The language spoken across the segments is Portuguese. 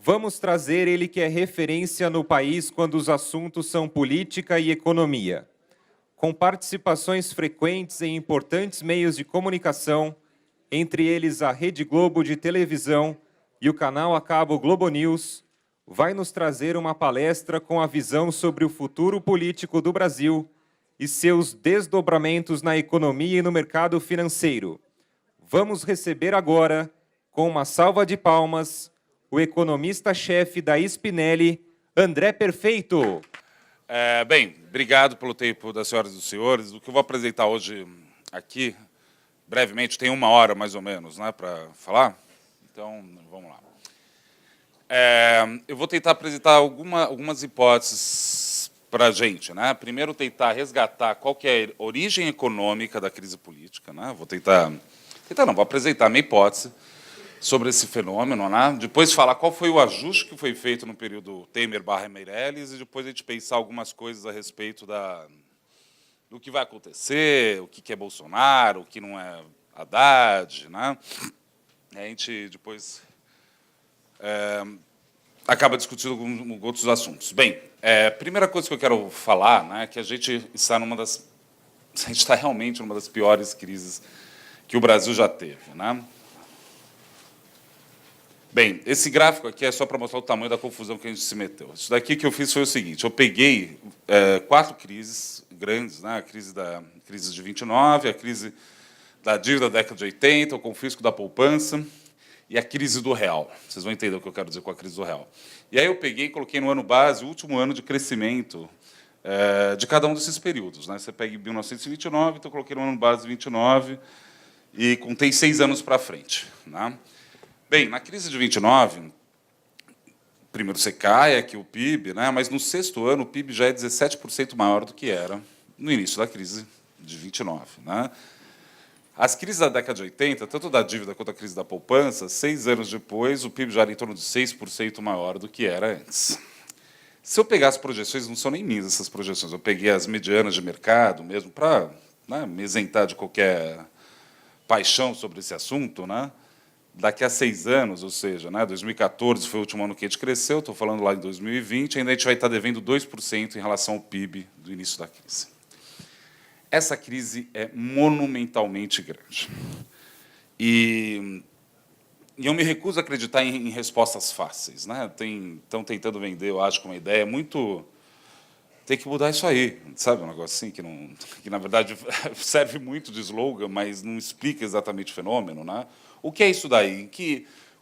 Vamos trazer ele que é referência no país quando os assuntos são política e economia. Com participações frequentes em importantes meios de comunicação, entre eles a Rede Globo de televisão e o canal a cabo Globo News, vai nos trazer uma palestra com a visão sobre o futuro político do Brasil e seus desdobramentos na economia e no mercado financeiro. Vamos receber agora, com uma salva de palmas, o economista-chefe da Spinelli, André Perfeito. Bem, obrigado pelo tempo das senhoras e dos senhores. O que eu vou apresentar hoje aqui, brevemente, tem 1 hora mais ou menos, né, para falar. Então, vamos lá. Eu vou tentar apresentar algumas hipóteses para a gente, né? Primeiro, tentar resgatar qual que é a origem econômica da crise política, né? Vou apresentar a minha hipótese sobre esse fenômeno, né? Depois falar qual foi o ajuste que foi feito no período Temer/Meirelles e depois a gente pensar algumas coisas a respeito do que vai acontecer, o que é Bolsonaro, o que não é Haddad, né? A gente depois acaba discutindo alguns outros assuntos. Bem, primeira coisa que eu quero falar, né, é que a gente está realmente numa das piores crises que o Brasil já teve, né? Bem, esse gráfico aqui é só para mostrar o tamanho da confusão que a gente se meteu. Isso daqui que eu fiz foi o seguinte: eu peguei 4 crises grandes, né? A crise de 29, a crise da dívida da década de 80, o confisco da poupança e a crise do real. Vocês vão entender o que eu quero dizer com a crise do real. E aí eu peguei e coloquei no ano base o último ano de crescimento de cada um desses períodos, né? Você pega em 1929, então eu coloquei no ano base 29 e contei 6 anos para frente, né? Bem, na crise de 29, primeiro você cai aqui o PIB, né? Mas no 6º ano o PIB já é 17% maior do que era no início da crise de 29, né? As crises da década de 80, tanto da dívida quanto a crise da poupança, 6 anos depois, o PIB já era em torno de 6% maior do que era antes. Se eu pegar as projeções, não são nem minhas essas projeções, eu peguei as medianas de mercado mesmo para, né, me isentar de qualquer paixão sobre esse assunto, né? Daqui a 6 anos, ou seja, né, 2014 foi o último ano que a gente cresceu, estou falando lá em 2020, ainda a gente vai estar devendo 2% em relação ao PIB do início da crise. Essa crise é monumentalmente grande. E eu me recuso a acreditar em respostas fáceis, né? Estão tentando vender, eu acho, com uma ideia muito... Tem que mudar isso aí, sabe? Um negócio assim que na verdade, serve muito de slogan, mas não explica exatamente o fenômeno, né? O que é isso daí?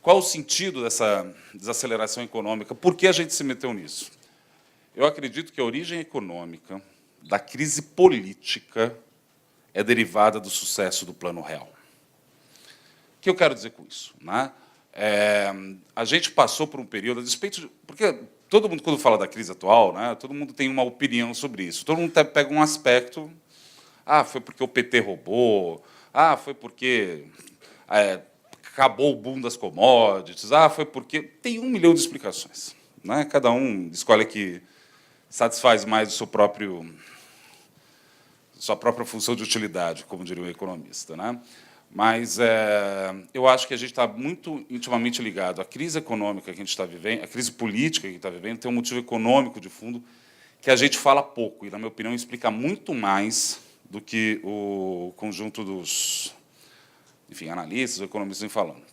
Qual o sentido dessa desaceleração econômica? Por que a gente se meteu nisso? Eu acredito que a origem econômica da crise política é derivada do sucesso do Plano Real. O que eu quero dizer com isso, né? A gente passou por um período, a despeito de... Porque todo mundo, quando fala da crise atual, né, todo mundo tem uma opinião sobre isso. Todo mundo pega um aspecto... foi porque o PT roubou. Foi porque... acabou o boom das commodities, foi porque... Tem 1 milhão de explicações, né? Cada um escolhe a que satisfaz mais sua própria função de utilidade, como diria o economista, né? Mas eu acho que a gente está muito intimamente ligado. A crise econômica que a gente está vivendo, a crise política que a gente está vivendo, tem um motivo econômico de fundo que a gente fala pouco, e, na minha opinião, explica muito mais do que o conjunto dos... Enfim, analistas, economistas vêm falando.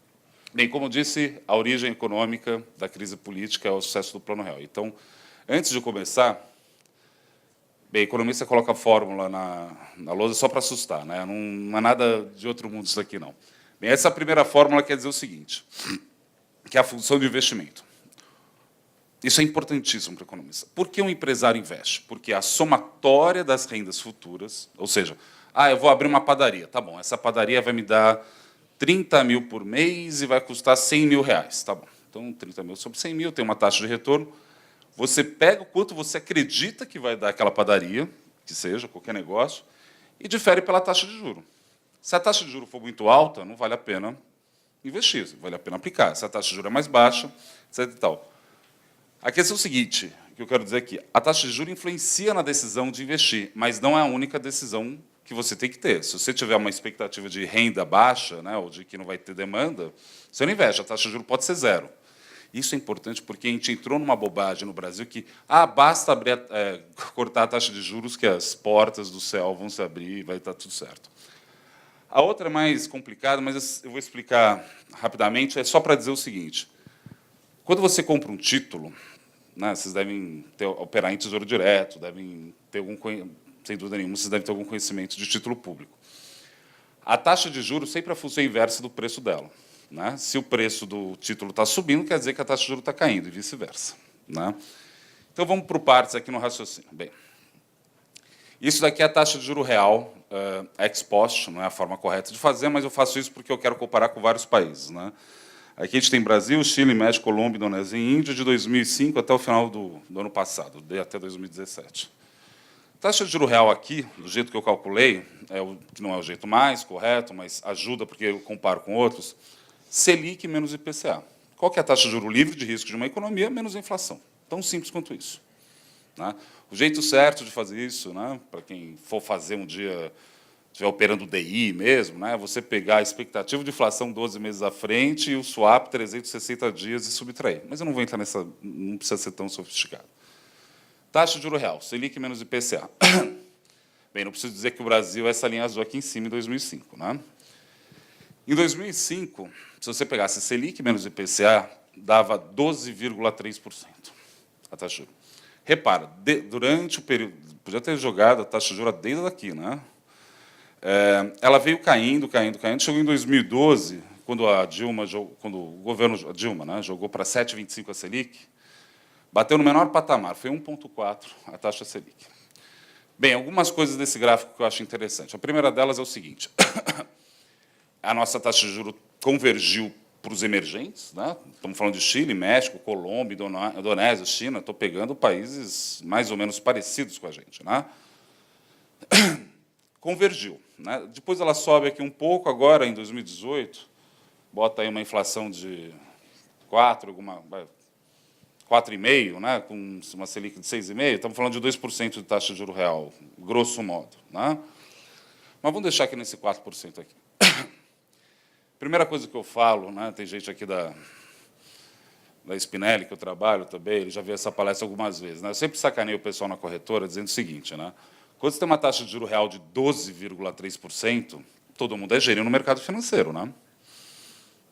Bem, como eu disse, a origem econômica da crise política é o sucesso do Plano Real. Então, antes de começar, bem, o economista coloca a fórmula na lousa só para assustar, né? Não é nada de outro mundo isso aqui, não. Bem, essa primeira fórmula quer dizer o seguinte, que é a função de investimento. Isso é importantíssimo para o economista. Por que um empresário investe? Porque a somatória das rendas futuras, ou seja, eu vou abrir uma padaria. Tá bom, essa padaria vai me dar 30 mil por mês e vai custar 100 mil reais. Tá bom, então 30 mil sobre 100 mil, tem uma taxa de retorno. Você pega o quanto você acredita que vai dar aquela padaria, que seja, qualquer negócio, e difere pela taxa de juros. Se a taxa de juros for muito alta, não vale a pena investir, vale a pena aplicar. Se a taxa de juros é mais baixa, etc. E tal. A questão é o seguinte, que eu quero dizer aqui, a taxa de juros influencia na decisão de investir, mas não é a única decisão que você tem que ter. Se você tiver uma expectativa de renda baixa, né, ou de que não vai ter demanda, você não investe, a taxa de juros pode ser 0. Isso é importante porque a gente entrou numa bobagem no Brasil que basta abrir, cortar a taxa de juros que as portas do céu vão se abrir e vai estar tudo certo. A outra é mais complicada, mas eu vou explicar rapidamente, é só para dizer o seguinte. Quando você compra um título, né, vocês devem operar em tesouro direto, devem ter sem dúvida nenhuma, vocês devem ter algum conhecimento de título público. A taxa de juros sempre é a função inversa do preço dela. Né? Se o preço do título está subindo, quer dizer que a taxa de juros está caindo, e vice-versa. Né? Então, vamos por partes aqui no raciocínio. Bem, isso daqui é a taxa de juros real, ex post, não é a forma correta de fazer, mas eu faço isso porque eu quero comparar com vários países. Né? Aqui a gente tem Brasil, Chile, México, Colômbia, Indonésia e Índia, de 2005 até o final do ano passado, até 2017. A taxa de juros real aqui, do jeito que eu calculei, que não é o jeito mais correto, mas ajuda porque eu comparo com outros, Selic menos IPCA. Qual que é a taxa de juros livre de risco de uma economia menos a inflação? Tão simples quanto isso. Né? O jeito certo de fazer isso, né, para quem for fazer um dia, estiver operando DI mesmo, né, você pegar a expectativa de inflação 12 meses à frente e o swap 360 dias e subtrair. Mas eu não vou entrar nessa, não precisa ser tão sofisticado. Taxa de juros real, Selic menos IPCA. Bem, não preciso dizer que o Brasil é essa linha azul aqui em cima em 2005. Né? Em 2005, se você pegasse Selic menos IPCA, dava 12,3% a taxa de juros. Repara, durante o período, podia ter jogado a taxa de juros desde aqui, né? Ela veio caindo, chegou em 2012, quando o governo Dilma, né, jogou para 7,25 a Selic, bateu no menor patamar, foi 1,4 a taxa Selic. Bem, algumas coisas desse gráfico que eu acho interessante. A primeira delas é o seguinte: a nossa taxa de juros convergiu para os emergentes, né? Estamos falando de Chile, México, Colômbia, Indonésia, China, estou pegando países mais ou menos parecidos com a gente. Né? Convergiu. Né? Depois ela sobe aqui um pouco, agora, em 2018, bota aí uma inflação de 4,5%, né? Com uma Selic de 6,5%, estamos falando de 2% de taxa de juros real, grosso modo. Né? Mas vamos deixar aqui nesse 4% aqui. Primeira coisa que eu falo, né, tem gente aqui da Spinelli, que eu trabalho também, ele já viu essa palestra algumas vezes. Né? Eu sempre sacaneio o pessoal na corretora dizendo o seguinte: né, quando você tem uma taxa de juros real de 12,3%, todo mundo é gênio no mercado financeiro. Né?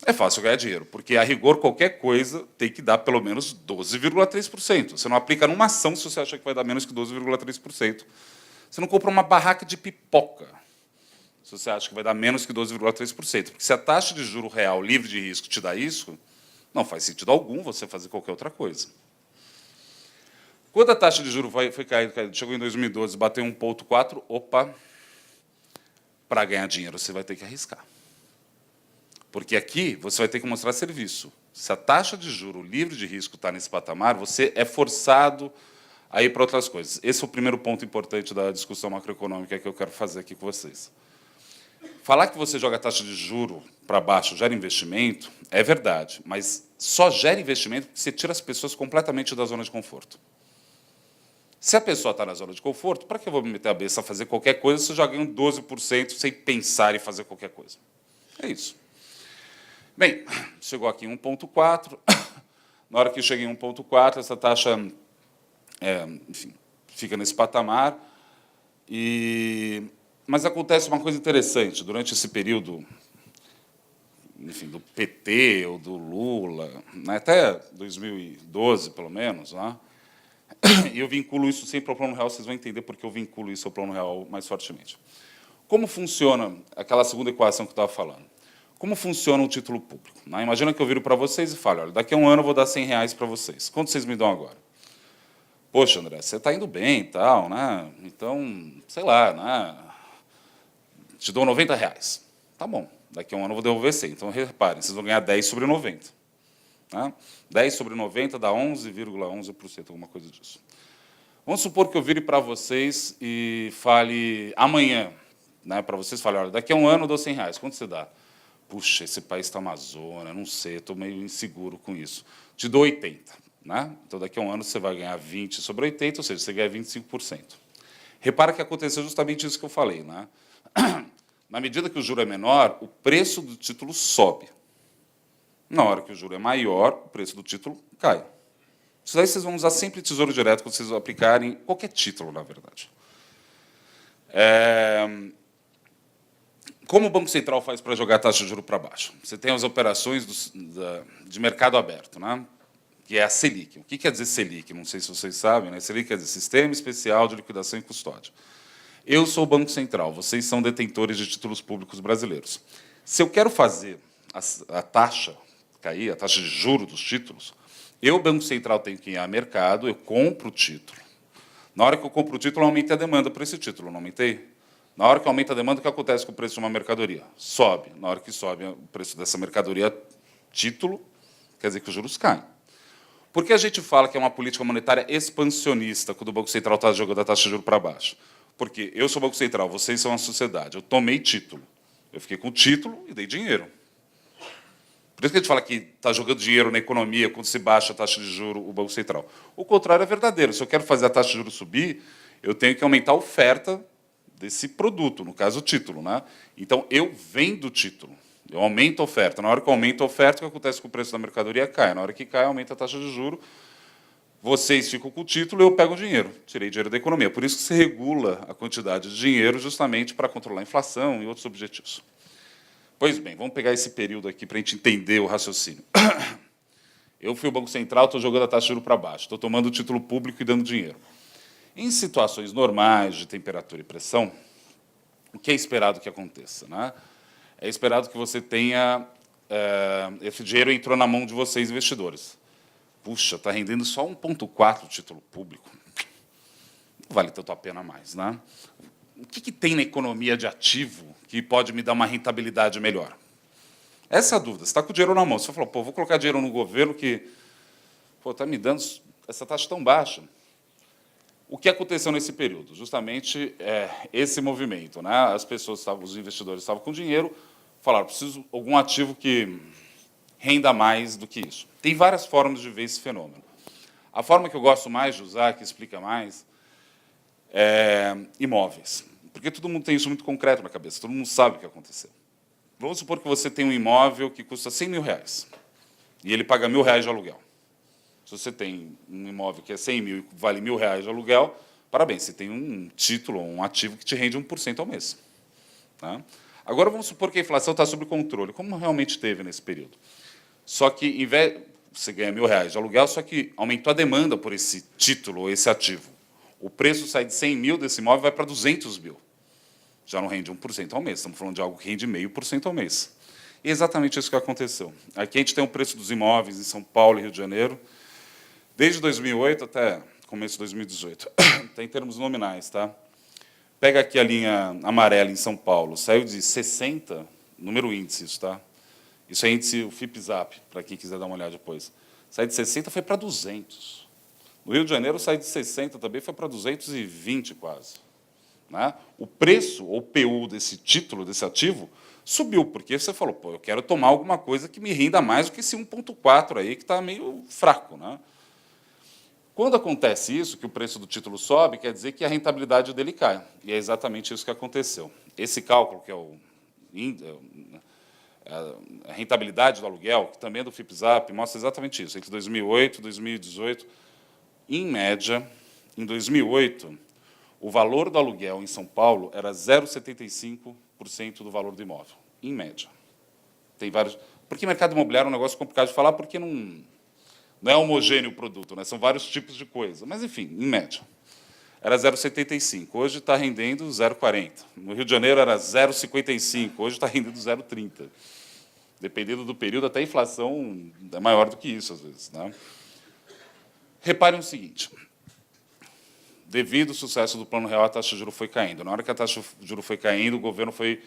É fácil ganhar dinheiro, porque, a rigor, qualquer coisa tem que dar pelo menos 12,3%. Você não aplica numa ação se você acha que vai dar menos que 12,3%. Você não compra uma barraca de pipoca se você acha que vai dar menos que 12,3%. Porque se a taxa de juro real livre de risco te dá isso, não faz sentido algum você fazer qualquer outra coisa. Quando a taxa de juro foi caindo, chegou em 2012, bateu 1,4, opa, para ganhar dinheiro você vai ter que arriscar. Porque aqui você vai ter que mostrar serviço. Se a taxa de juro livre de risco está nesse patamar, você é forçado a ir para outras coisas. Esse é o primeiro ponto importante da discussão macroeconômica que eu quero fazer aqui com vocês. Falar que você joga a taxa de juro para baixo gera investimento é verdade, mas só gera investimento porque você tira as pessoas completamente da zona de conforto. Se a pessoa está na zona de conforto, para que eu vou me meter a beça a fazer qualquer coisa se eu já ganho 12% sem pensar em fazer qualquer coisa? É isso. Bem, chegou aqui em 1,4. Na hora que eu cheguei em 1,4, essa taxa enfim, fica nesse patamar. Mas acontece uma coisa interessante. Durante esse período, enfim, do PT ou do Lula, né, até 2012, pelo menos, né, e eu vinculo isso sempre ao Plano Real, vocês vão entender por que eu vinculo isso ao Plano Real mais fortemente. Como funciona aquela segunda equação que eu estava falando? Como funciona o título público? Né? Imagina que eu viro para vocês e falo: olha, daqui a um ano eu vou dar R$100 para vocês. Quanto vocês me dão agora? Poxa, André, você está indo bem e tal, né? Então, sei lá, né? Te dou R$90. Tá bom, daqui a um ano eu vou devolver 100. Então, reparem, vocês vão ganhar 10 sobre 90. Né? 10 sobre 90 dá 11,11%, alguma coisa disso. Vamos supor que eu vire para vocês e fale amanhã, né, para vocês falarem: olha, daqui a um ano eu dou R$100. Quanto você dá? Puxa, esse país está uma zona, não sei, estou meio inseguro com isso. Te dou 80. Né? Então, daqui a um ano você vai ganhar 20 sobre 80, ou seja, você ganha 25%. Repara que aconteceu justamente isso que eu falei. Né? Na medida que o juro é menor, o preço do título sobe. Na hora que o juro é maior, o preço do título cai. Isso daí vocês vão usar sempre Tesouro Direto quando vocês aplicarem qualquer título, na verdade. Como o Banco Central faz para jogar a taxa de juros para baixo? Você tem as operações de mercado aberto, né? Que é a Selic. O que quer dizer Selic? Não sei se vocês sabem, né? Selic quer dizer Sistema Especial de Liquidação e Custódia. Eu sou o Banco Central, vocês são detentores de títulos públicos brasileiros. Se eu quero fazer a taxa cair, a taxa de juros dos títulos, eu, Banco Central, tenho que ir ao mercado, eu compro o título. Na hora que eu compro o título, eu aumentei a demanda por esse título, não aumentei? Na hora que aumenta a demanda, o que acontece com o preço de uma mercadoria? Sobe. Na hora que sobe o preço dessa mercadoria, título, quer dizer que os juros caem. Por que a gente fala que é uma política monetária expansionista quando o Banco Central está jogando a taxa de juros para baixo? Porque eu sou o Banco Central, vocês são a sociedade. Eu tomei título. Eu fiquei com o título e dei dinheiro. Por isso que a gente fala que está jogando dinheiro na economia quando se baixa a taxa de juros o Banco Central. O contrário é verdadeiro. Se eu quero fazer a taxa de juros subir, eu tenho que aumentar a oferta desse produto, no caso o título, né? Então eu vendo o título, eu aumento a oferta. Na hora que eu aumento a oferta, o que acontece com o preço da mercadoria cai. Na hora que cai, aumenta a taxa de juros. Vocês ficam com o título, eu pego o dinheiro. Tirei dinheiro da economia. Por isso que se regula a quantidade de dinheiro, justamente para controlar a inflação e outros objetivos. Pois bem, vamos pegar esse período aqui para a gente entender o raciocínio. Eu fui o Banco Central, estou jogando a taxa de juros para baixo, estou tomando o título público e dando dinheiro. Em situações normais de temperatura e pressão, o que é esperado que aconteça, né? É esperado que você tenha... esse dinheiro entrou na mão de vocês, investidores. Puxa, está rendendo só 1,4 o título público. Não vale tanto a pena mais, né? O que tem na economia de ativo que pode me dar uma rentabilidade melhor? Essa é a dúvida. Você está com o dinheiro na mão. Você falou, pô, vou colocar dinheiro no governo que está me dando essa taxa tão baixa. O que aconteceu nesse período? Justamente esse movimento, né? As pessoas, os investidores estavam com dinheiro, falaram, preciso de algum ativo que renda mais do que isso. Tem várias formas de ver esse fenômeno. A forma que eu gosto mais de usar, que explica mais, é imóveis. Porque todo mundo tem isso muito concreto na cabeça, todo mundo sabe o que aconteceu. Vamos supor que você tem um imóvel que custa R$100.000 e ele paga R$1.000 de aluguel. Se você tem um imóvel que é 100 mil e vale R$1.000 de aluguel, parabéns, você tem um título, um ativo que te rende 1% ao mês. Tá? Agora, vamos supor que a inflação está sob controle, como realmente teve nesse período. Só que, em vez, você ganha R$1.000 de aluguel, só que aumentou a demanda por esse título, esse ativo. O preço sai de 100 mil desse imóvel e vai para 200 mil. Já não rende 1% ao mês, estamos falando de algo que rende 0,5% ao mês. E é exatamente isso que aconteceu. Aqui a gente tem o preço dos imóveis em São Paulo e Rio de Janeiro, desde 2008 até começo de 2018, está em termos nominais. Tá? Pega aqui a linha amarela em São Paulo, saiu de 60, número índice isso, tá? Isso é índice, o FIPZAP, para quem quiser dar uma olhada depois. Saiu de 60, foi para 200. No Rio de Janeiro, saiu de 60 também, foi para 220 quase. Né? O preço, ou PU, desse título, desse ativo, subiu, porque você falou, pô, eu quero tomar alguma coisa que me renda mais do que esse 1,4 aí, que está meio fraco. Né? Quando acontece isso, que o preço do título sobe, quer dizer que a rentabilidade dele cai. E é exatamente isso que aconteceu. Esse cálculo, que é a rentabilidade do aluguel, que também é do FIPZAP, mostra exatamente isso. Entre 2008 e 2018, em média, em 2008, o valor do aluguel em São Paulo era 0,75% do valor do imóvel, em média. Tem vários... Porque mercado imobiliário é um negócio complicado de falar, porque não é homogêneo o produto, né? São vários tipos de coisa. Mas, enfim, em média. Era 0,75. Hoje está rendendo 0,40. No Rio de Janeiro era 0,55. Hoje está rendendo 0,30. Dependendo do período, até a inflação é maior do que isso, às vezes. Né? Reparem o seguinte. Devido ao sucesso do Plano Real, a taxa de juros foi caindo. Na hora que a taxa de juros foi caindo, o governo foi,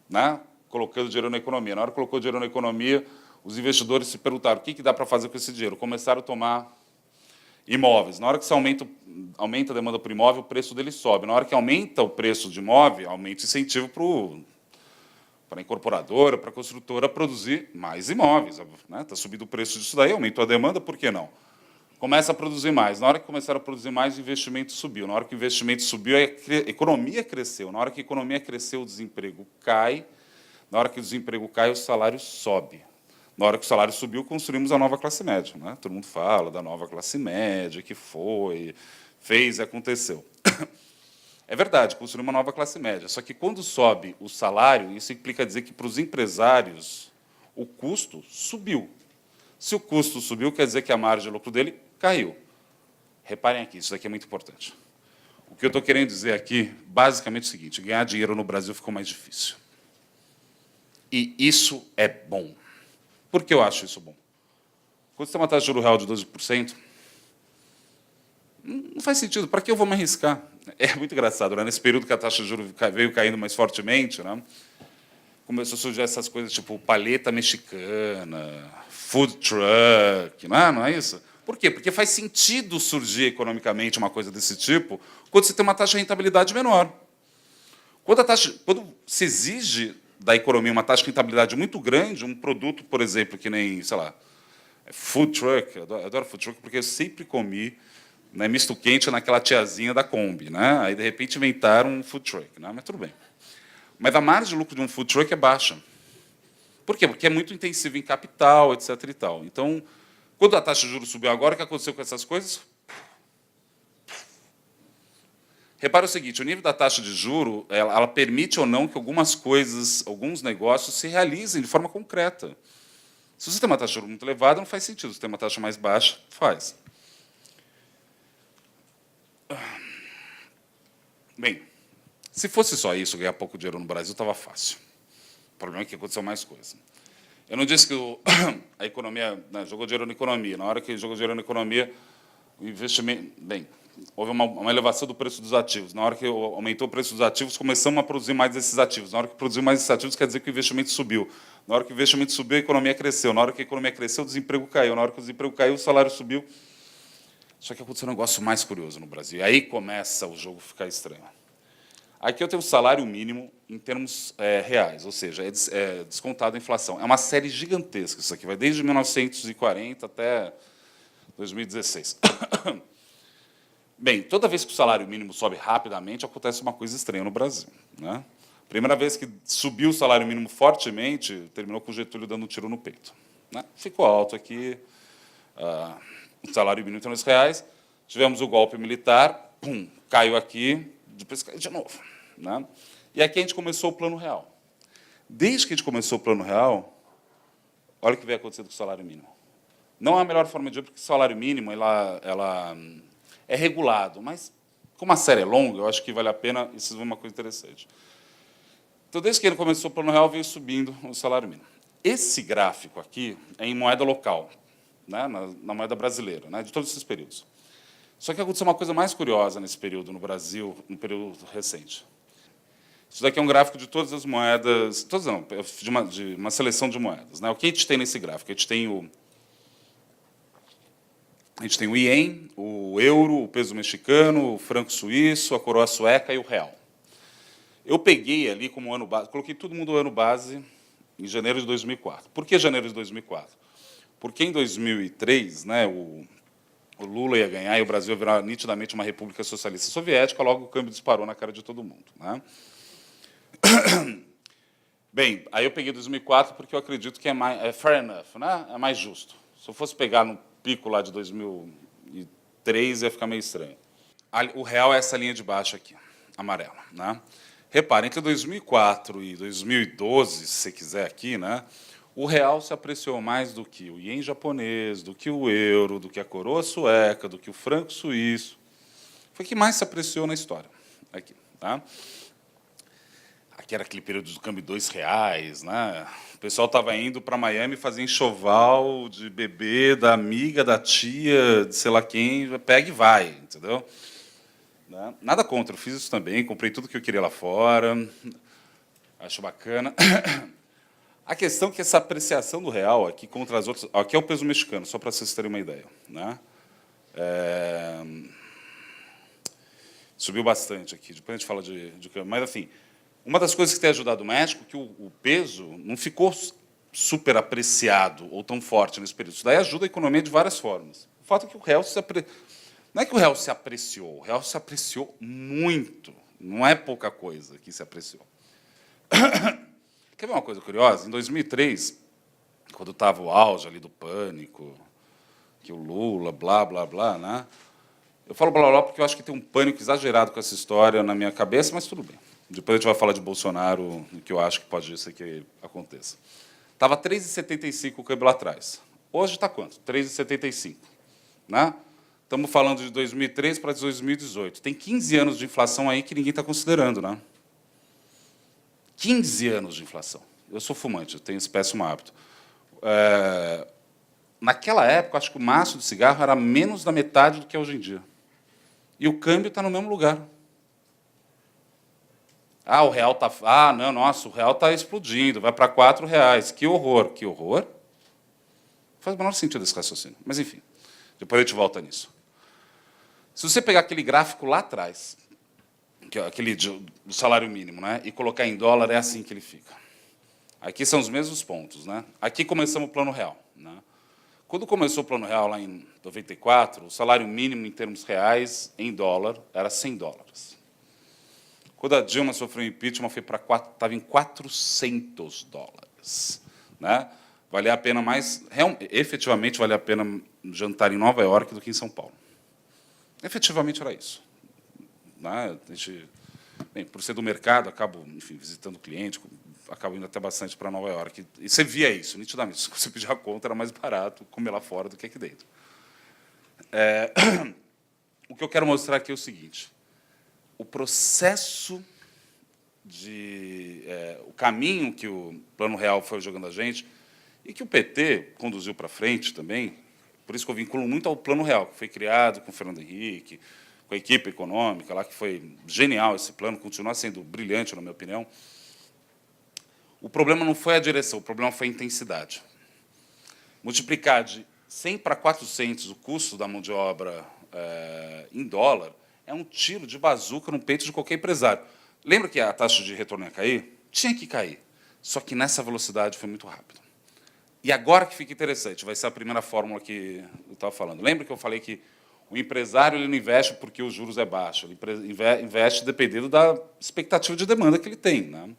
né, colocando dinheiro na economia. Na hora que colocou dinheiro na economia, os investidores se perguntaram o que dá para fazer com esse dinheiro. Começaram a tomar imóveis. Na hora que você aumenta a demanda por imóvel, o preço dele sobe. Na hora que aumenta o preço de imóvel, aumenta o incentivo para a incorporadora, para a construtora produzir mais imóveis. Né? Está subindo o preço disso daí, aumentou a demanda, por que não? Começa a produzir mais. Na hora que começaram a produzir mais, o investimento subiu. Na hora que o investimento subiu, a economia cresceu. Na hora que a economia cresceu, o desemprego cai. Na hora que o desemprego cai, o salário sobe. Na hora que o salário subiu, construímos a nova classe média. Né? Todo mundo fala da nova classe média, que foi, fez e aconteceu. É verdade, construímos uma nova classe média. Só que, quando sobe o salário, isso implica dizer que, para os empresários, o custo subiu. Se o custo subiu, quer dizer que a margem de lucro dele caiu. Reparem aqui, isso daqui é muito importante. O que eu estou querendo dizer aqui, basicamente, é o seguinte: ganhar dinheiro no Brasil ficou mais difícil. E isso é bom. Por que eu acho isso bom? Quando você tem uma taxa de juros real de 12%, não faz sentido. Para que eu vou me arriscar? É muito engraçado, né? Nesse período que a taxa de juros veio caindo mais fortemente, né? Começou a surgir essas coisas tipo paleta mexicana, food truck, não é isso? Por quê? Porque faz sentido surgir economicamente uma coisa desse tipo quando você tem uma taxa de rentabilidade menor. Quando se exige da economia uma taxa de rentabilidade muito grande, um produto, por exemplo, que nem, sei lá, food truck, eu adoro food truck porque eu sempre comi, né, misto quente naquela tiazinha da Kombi. Né? Aí, de repente, inventaram um food truck. Né? Mas tudo bem. Mas a margem de lucro de um food truck é baixa. Por quê? Porque é muito intensivo em capital, etc. E tal. Então, quando a taxa de juros subiu agora, o que aconteceu com essas coisas? Repara o seguinte: o nível da taxa de juros, ela permite ou não que algumas coisas, alguns negócios se realizem de forma concreta. Se você tem uma taxa de juros muito elevada, não faz sentido. Se você tem uma taxa mais baixa, faz. Bem, se fosse só isso, ganhar pouco dinheiro no Brasil estava fácil. O problema é que aconteceu mais coisa. Eu não disse que a economia, né, jogou dinheiro na economia. Na hora que jogou dinheiro na economia, o investimento... Bem, houve uma elevação do preço dos ativos. Na hora que aumentou o preço dos ativos, começamos a produzir mais desses ativos. Na hora que produziu mais esses ativos, quer dizer que o investimento subiu. Na hora que o investimento subiu, a economia cresceu. Na hora que a economia cresceu, o desemprego caiu. Na hora que o desemprego caiu, o salário subiu. Só que aconteceu um negócio mais curioso no Brasil. E aí começa o jogo a ficar estranho. Aqui eu tenho o salário mínimo em termos reais, ou seja, é descontado a inflação. É uma série gigantesca isso aqui, vai desde 1940 até 2016. Bem, toda vez que o salário mínimo sobe rapidamente, acontece uma coisa estranha no Brasil. Né? Primeira vez que subiu o salário mínimo fortemente, terminou com o Getúlio dando um tiro no peito. Né? Ficou alto aqui, o salário mínimo em R$3. Tivemos o golpe militar, pum, caiu aqui, depois caiu de novo. Né? E aqui a gente começou o Plano Real. Desde que a gente começou o Plano Real, olha o que vem acontecendo com o salário mínimo. Não é a melhor forma de ver, porque o salário mínimo ela é regulado, mas, como a série é longa, eu acho que vale a pena, e vocês vão ver uma coisa interessante. Então, desde que ele começou o Plano Real, veio subindo o salário mínimo. Esse gráfico aqui é em moeda local, né, na moeda brasileira, né, de todos esses períodos. Só que aconteceu uma coisa mais curiosa nesse período no Brasil, no período recente. Isso daqui é um gráfico de todas as moedas, todas não, de uma seleção de moedas. Né? O que a gente tem nesse gráfico? A gente tem o ien, o euro, o peso mexicano, o franco suíço, a coroa sueca e o real. Eu peguei ali como ano base, coloquei todo mundo no ano base em janeiro de 2004. Por que janeiro de 2004? Porque em 2003, né, o Lula ia ganhar e o Brasil ia virar nitidamente uma república socialista soviética, logo o câmbio disparou na cara de todo mundo. Né? Bem, aí eu peguei 2004 porque eu acredito que é fair enough, né? É mais justo. Se eu fosse pegar no pico lá de 2003, ia ficar meio estranho. O real é essa linha de baixo aqui, amarela. Né? Reparem, entre 2004 e 2012, se você quiser aqui, né, o real se apreciou mais do que o ien japonês, do que o euro, do que a coroa sueca, do que o franco suíço. Foi o que mais se apreciou na história. Aqui, tá? Aqui era aquele período do câmbio R$2, né? O pessoal estava indo para Miami fazer enxoval de bebê, da amiga, da tia, de sei lá quem, pega e vai, entendeu? Né? Nada contra, eu fiz isso também, comprei tudo que eu queria lá fora, acho bacana. A questão é que essa apreciação do real aqui contra as outras... Aqui é o peso mexicano, só para vocês terem uma ideia. Né? Subiu bastante aqui, depois a gente fala de câmbio. Mas, enfim, uma das coisas que tem ajudado o México é que o peso não ficou super apreciado ou tão forte nesse período. Isso daí ajuda a economia de várias formas. O fato é que o real não é que o real se apreciou, o real se apreciou muito. Não é pouca coisa que se apreciou. Quer ver uma coisa curiosa? Em 2003, quando estava o auge ali do pânico, que o Lula, blá, blá, blá, né? Eu falo blá, blá, porque eu acho que tem um pânico exagerado com essa história na minha cabeça, mas tudo bem. Depois a gente vai falar de Bolsonaro, o que eu acho que pode ser que aconteça. Estava 3,75 o câmbio lá atrás. Hoje está quanto? 3,75. Né? Estamos falando de 2003 para 2018. Tem 15 anos de inflação aí que ninguém está considerando. Né? 15 anos de inflação. Eu sou fumante, eu tenho esse péssimo hábito. Naquela época, acho que o maço de cigarro era menos da metade do que é hoje em dia. E o câmbio está no mesmo lugar. Ah, o real está... Ah, não, nossa, o real está explodindo, vai para R$4. Que horror, que horror. Não faz o menor sentido esse raciocínio. Mas, enfim, depois a gente volta nisso. Se você pegar aquele gráfico lá atrás, que é aquele do salário mínimo, né, e colocar em dólar, é assim que ele fica. Aqui são os mesmos pontos. Né? Aqui começamos o Plano Real. Né? Quando começou o Plano Real, lá em 94, o salário mínimo em termos reais, em dólar, era $100. Quando a Dilma sofreu impeachment, estava em $400. Né? Valia a pena mais... efetivamente, valia a pena jantar em Nova York do que em São Paulo. Efetivamente era isso. Né? A gente, bem, por ser do mercado, acabo, enfim, visitando cliente, acabo indo até bastante para Nova York. E você via isso, nitidamente. Se você pedir a conta, era mais barato comer lá fora do que aqui dentro. O que eu quero mostrar aqui é o seguinte. O processo o caminho que o Plano Real foi jogando a gente e que o PT conduziu para frente também, por isso que eu vinculo muito ao Plano Real, que foi criado com o Fernando Henrique, com a equipe econômica, lá que foi genial esse plano, continua sendo brilhante, na minha opinião. O problema não foi a direção, o problema foi a intensidade. Multiplicar de 100 para 400 o custo da mão de obra em dólar é um tiro de bazuca no peito de qualquer empresário. Lembra que a taxa de retorno ia cair? Tinha que cair. Só que nessa velocidade foi muito rápido. E agora que fica interessante, vai ser a primeira fórmula que eu estava falando. Lembra que eu falei que o empresário ele não investe porque os juros é baixo, ele investe dependendo da expectativa de demanda que ele tem. Né?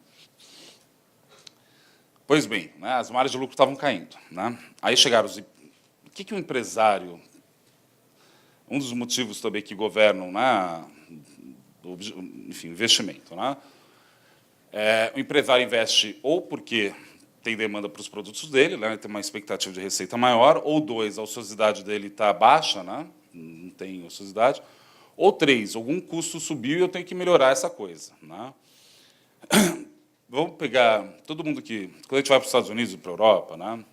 Pois bem, né, as margens de lucro estavam caindo. Né? Aí chegaram os... O que o empresário... Um dos motivos também que governam, né, enfim, investimento. Né? O empresário investe ou porque tem demanda para os produtos dele, né, tem uma expectativa de receita maior, ou dois, a ociosidade dele está baixa, né, não tem ociosidade, ou três, algum custo subiu e eu tenho que melhorar essa coisa. Né? Vamos pegar todo mundo que... Quando a gente vai para os Estados Unidos e para a Europa, né,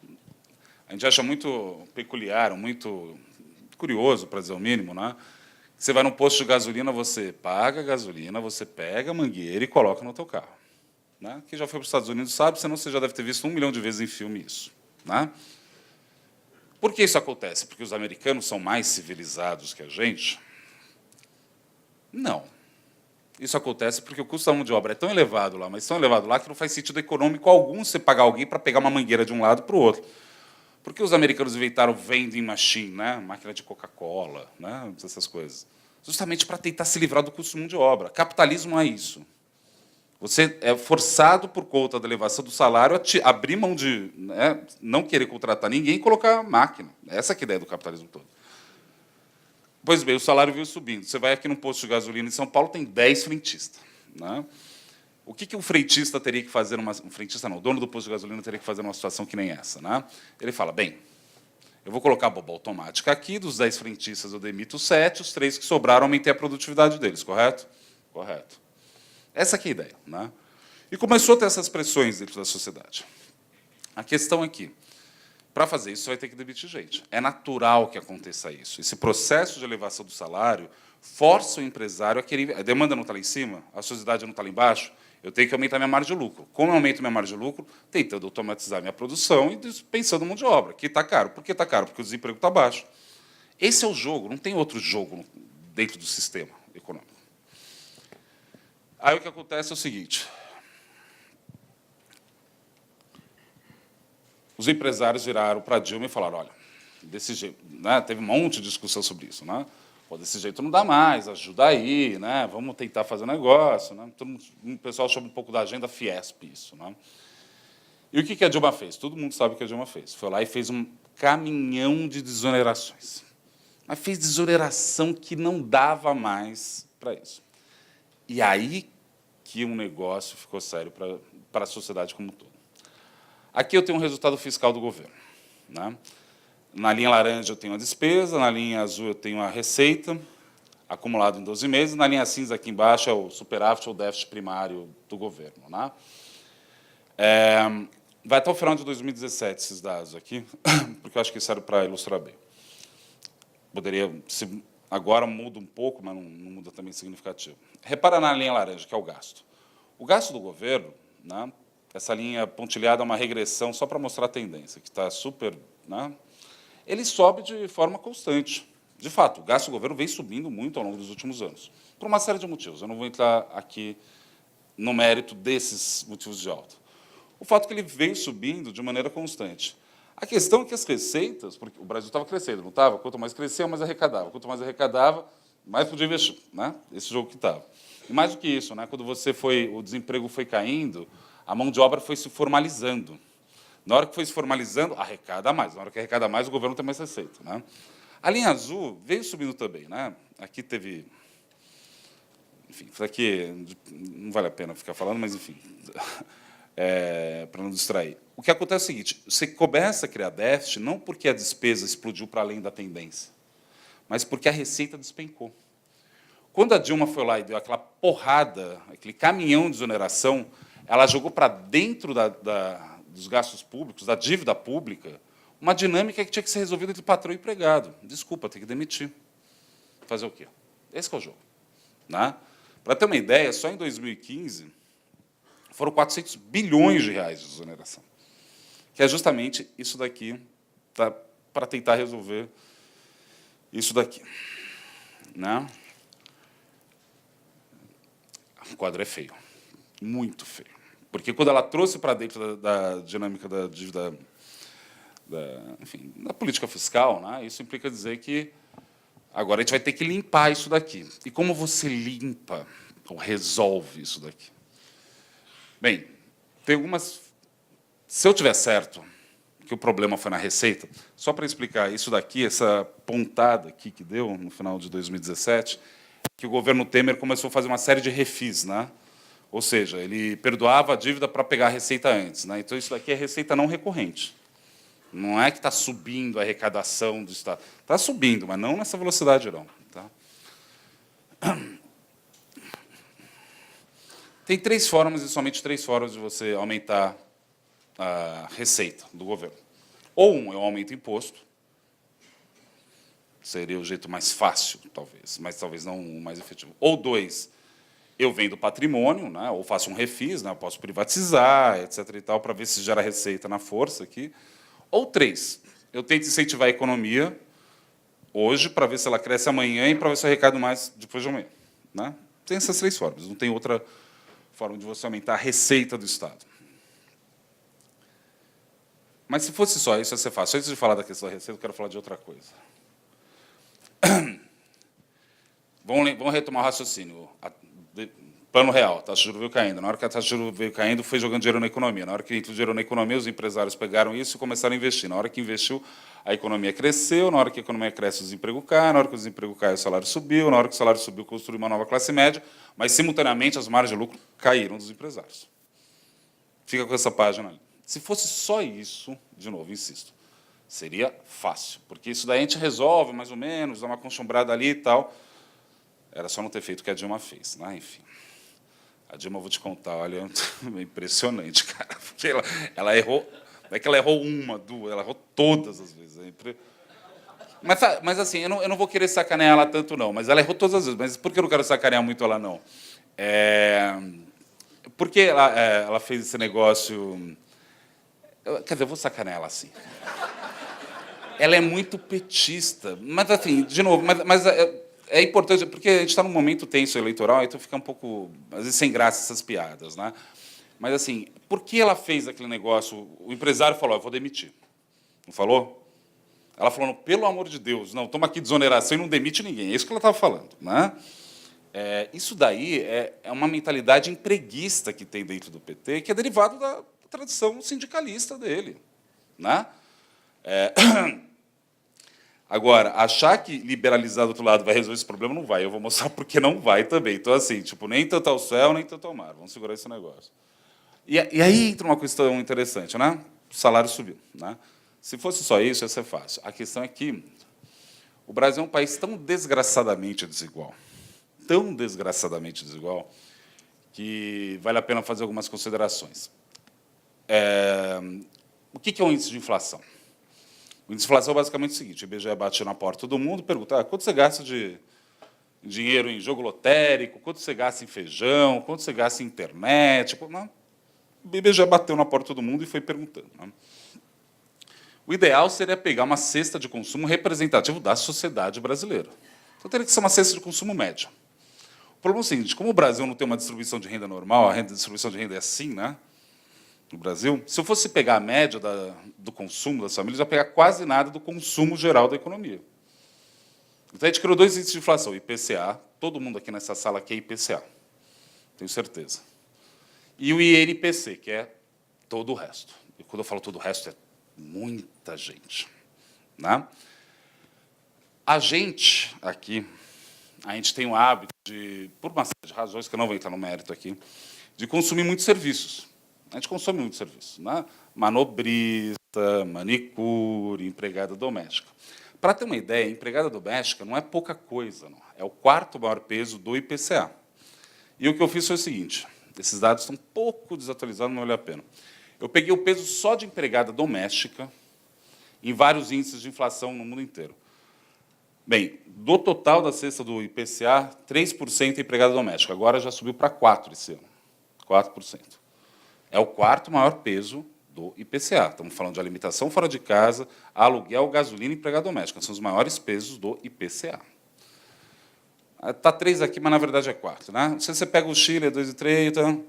a gente acha muito peculiar, muito curioso, para dizer o mínimo, né? Você vai num posto de gasolina, você paga a gasolina, você pega a mangueira e coloca no teu carro. Né? Quem já foi para os Estados Unidos sabe, senão você já deve ter visto 1 milhão de vezes em filme isso. Né? Por que isso acontece? Porque os americanos são mais civilizados que a gente? Não. Isso acontece porque o custo da mão de obra é tão elevado lá, mas tão elevado lá, que não faz sentido econômico algum você pagar alguém para pegar uma mangueira de um lado para o outro. Por que os americanos inventaram vending machine, né? Máquina de Coca-Cola, né? Essas coisas? Justamente para tentar se livrar do custo de mão de obra. Capitalismo é isso. Você é forçado, por conta da elevação do salário, a abrir mão de, né, não querer contratar ninguém e colocar máquina. Essa é a ideia do capitalismo todo. Pois bem, o salário veio subindo. Você vai aqui num posto de gasolina em São Paulo, tem 10 frentistas. Né? O que um frentista teria que fazer um frentista não, o dono do posto de gasolina teria que fazer numa situação que nem essa, né? Ele fala, bem, eu vou colocar a bomba automática aqui, dos 10 frentistas eu demito 7, os 3 que sobraram aumentei a produtividade deles, correto? Correto. Essa aqui é a ideia, né? E começou a ter essas pressões dentro da sociedade. A questão é que, para fazer isso, você vai ter que demitir gente. É natural que aconteça isso. Esse processo de elevação do salário força o empresário a querer... A demanda não está lá em cima, a sociedade não está lá embaixo, eu tenho que aumentar minha margem de lucro. Como eu aumento minha margem de lucro? Tentando automatizar minha produção e pensando em mão de obra, que está caro. Por que está caro? Porque o desemprego está baixo. Esse é o jogo, não tem outro jogo dentro do sistema econômico. Aí o que acontece é o seguinte. Os empresários viraram para a Dilma e falaram, olha, desse jeito, né, teve um monte de discussão sobre isso, né? Pô, desse jeito não dá mais, ajuda aí, né? Vamos tentar fazer um negócio. Né? O pessoal chama um pouco da agenda Fiesp isso. Né? E o que a Dilma fez? Todo mundo sabe o que a Dilma fez. Foi lá e fez um caminhão de desonerações. Mas fez desoneração que não dava mais para isso. E aí que um negócio ficou sério para a sociedade como um todo. Aqui eu tenho um resultado fiscal do governo, né? Na linha laranja eu tenho a despesa, na linha azul eu tenho a receita, acumulado em 12 meses, na linha cinza aqui embaixo é o superávit ou déficit primário do governo, né? Vai até o final de 2017 esses dados aqui, porque eu acho que serve para ilustrar bem. Poderia, agora muda um pouco, mas não muda também significativo. Repara na linha laranja, que é o gasto. O gasto do governo, né, essa linha pontilhada é uma regressão só para mostrar a tendência, que está super, né, ele sobe de forma constante. De fato, o gasto do governo vem subindo muito ao longo dos últimos anos, por uma série de motivos. Eu não vou entrar aqui no mérito desses motivos de alta. O fato é que ele vem subindo de maneira constante. A questão é que as receitas, porque o Brasil estava crescendo, não estava? Quanto mais crescia, mais arrecadava. Quanto mais arrecadava, mais podia investir, né? Esse jogo que estava. E mais do que isso, né? Quando o desemprego foi caindo, a mão de obra foi se formalizando. Na hora que foi se formalizando, arrecada mais. Na hora que arrecada mais, o governo tem mais receita, né? A linha azul veio subindo também, né? Aqui teve... Enfim, isso aqui não vale a pena ficar falando, mas, enfim, para não distrair. O que acontece é o seguinte, você começa a criar déficit não porque a despesa explodiu para além da tendência, mas porque a receita despencou. Quando a Dilma foi lá e deu aquela porrada, aquele caminhão de exoneração, ela jogou para dentro dos gastos públicos, da dívida pública, uma dinâmica que tinha que ser resolvida entre patrão e empregado. Desculpa, tem que demitir. Fazer o quê? Esse que é o jogo, né? Para ter uma ideia, só em 2015 foram 400 bilhões de reais de desoneração, que é justamente isso daqui, tá, para tentar resolver isso daqui, né? O quadro é feio, muito feio, porque quando ela trouxe para dentro da dinâmica da dívida, enfim, da política fiscal, né, isso implica dizer que agora a gente vai ter que limpar isso daqui. E como você limpa ou resolve isso daqui? Bem, tem algumas... Se eu tiver certo que o problema foi na receita, só para explicar isso daqui, essa pontada aqui que deu no final de 2017, que o governo Temer começou a fazer uma série de refis, né? Ou seja, ele perdoava a dívida para pegar a receita antes, né? Então, isso daqui é receita não recorrente. Não é que está subindo a arrecadação do Estado. Está subindo, mas não nessa velocidade, não. Tá? Tem 3 formas, e somente 3 formas, de você aumentar a receita do governo. Ou um, eu aumento o imposto, seria o jeito mais fácil, talvez, mas talvez não o mais efetivo. Ou 2, eu vendo patrimônio, né, ou faço um refis, né, eu posso privatizar, etc. e tal, para ver se gera receita na força aqui. Ou 3, eu tento incentivar a economia hoje para ver se ela cresce amanhã e para ver se eu arrecado mais depois de amanhã, né? Tem essas 3 formas, não tem outra forma de você aumentar a receita do Estado. Mas se fosse só isso, ia ser fácil. Antes de falar da questão da receita, eu quero falar de outra coisa. Vamos retomar o raciocínio. Plano real, a taxa de juros veio caindo. Na hora que a taxa de juros veio caindo, foi jogando dinheiro na economia. Na hora que entrou dinheiro na economia, os empresários pegaram isso e começaram a investir. Na hora que investiu, a economia cresceu. Na hora que a economia cresce, o desemprego cai. Na hora que o desemprego cai, o salário subiu. Na hora que o salário subiu, construiu uma nova classe média. Mas, simultaneamente, as margens de lucro caíram dos empresários. Fica com essa página ali. Se fosse só isso, de novo, insisto, seria fácil. Porque isso daí a gente resolve, mais ou menos, dá uma conchumbrada ali e tal. Era só não ter feito o que a Dilma fez, né? Enfim. A Dilma, eu vou te contar, olha, é impressionante, cara. Porque ela errou, não é que ela errou uma, 2, ela errou todas as vezes. Mas assim, eu não vou querer sacanear ela tanto, não. Mas ela errou todas as vezes. Mas por que eu não quero sacanear muito ela, não? Porque ela fez esse negócio... Quer dizer, eu vou sacanear ela assim. Ela é muito petista. Mas, assim, de novo, mas é importante, porque a gente está num momento tenso eleitoral, então fica um pouco, às vezes, sem graça essas piadas, né? Mas, assim, por que ela fez aquele negócio? O empresário falou, eu vou demitir. Não falou? Ela falou, pelo amor de Deus, não, toma aqui desoneração e não demite ninguém. É isso que ela estava falando, né? Isso daí é uma mentalidade empreguista que tem dentro do PT, que é derivado da tradição sindicalista dele. Né? Agora, achar que liberalizar do outro lado vai resolver esse problema, não vai. Eu vou mostrar porque não vai também. Então, assim, tipo, nem tanto ao céu, nem tanto ao mar. Vamos segurar esse negócio. E aí entra uma questão interessante, né? O salário subiu. Né? Se fosse só isso, ia ser fácil. A questão é que o Brasil é um país tão desgraçadamente desigual, que vale a pena fazer algumas considerações. O que é o índice de inflação? O índice de inflação é basicamente o seguinte: o IBGE bate na porta de todo mundo e pergunta quanto você gasta de dinheiro em jogo lotérico, quanto você gasta em feijão, quanto você gasta em internet. Não. O IBGE bateu na porta de todo mundo e foi perguntando. Não. O ideal seria pegar uma cesta de consumo representativo da sociedade brasileira. Então, teria que ser uma cesta de consumo média. O problema é o seguinte: como o Brasil não tem uma distribuição de renda normal, a distribuição de renda é assim, né? No Brasil, se eu fosse pegar a média do consumo das famílias, eu ia pegar quase nada do consumo geral da economia. Então, a gente criou 2 índices de inflação, IPCA, todo mundo aqui nessa sala aqui é IPCA, tenho certeza. E o INPC, que é todo o resto. E quando eu falo todo o resto, é muita gente. Né? A gente, aqui, a gente tem o hábito de, por uma série de razões, que eu não vou entrar no mérito aqui, de consumir muitos serviços. A gente consome muitos serviços. Né? Manobrista, manicure, empregada doméstica. Para ter uma ideia, empregada doméstica não é pouca coisa, não. É o 4º maior peso do IPCA. E o que eu fiz foi o seguinte: esses dados estão um pouco desatualizados, não vale a pena. Eu peguei o peso só de empregada doméstica em vários índices de inflação no mundo inteiro. Bem, do total da cesta do IPCA, 3% é empregada doméstica. Agora já subiu para 4% esse ano. 4%. É o 4º maior peso do IPCA. Estamos falando de alimentação fora de casa, aluguel, gasolina e empregada doméstica. São os maiores pesos do IPCA. Está 3 aqui, mas na verdade é 4. Né? Se você pega o Chile, é 2,30.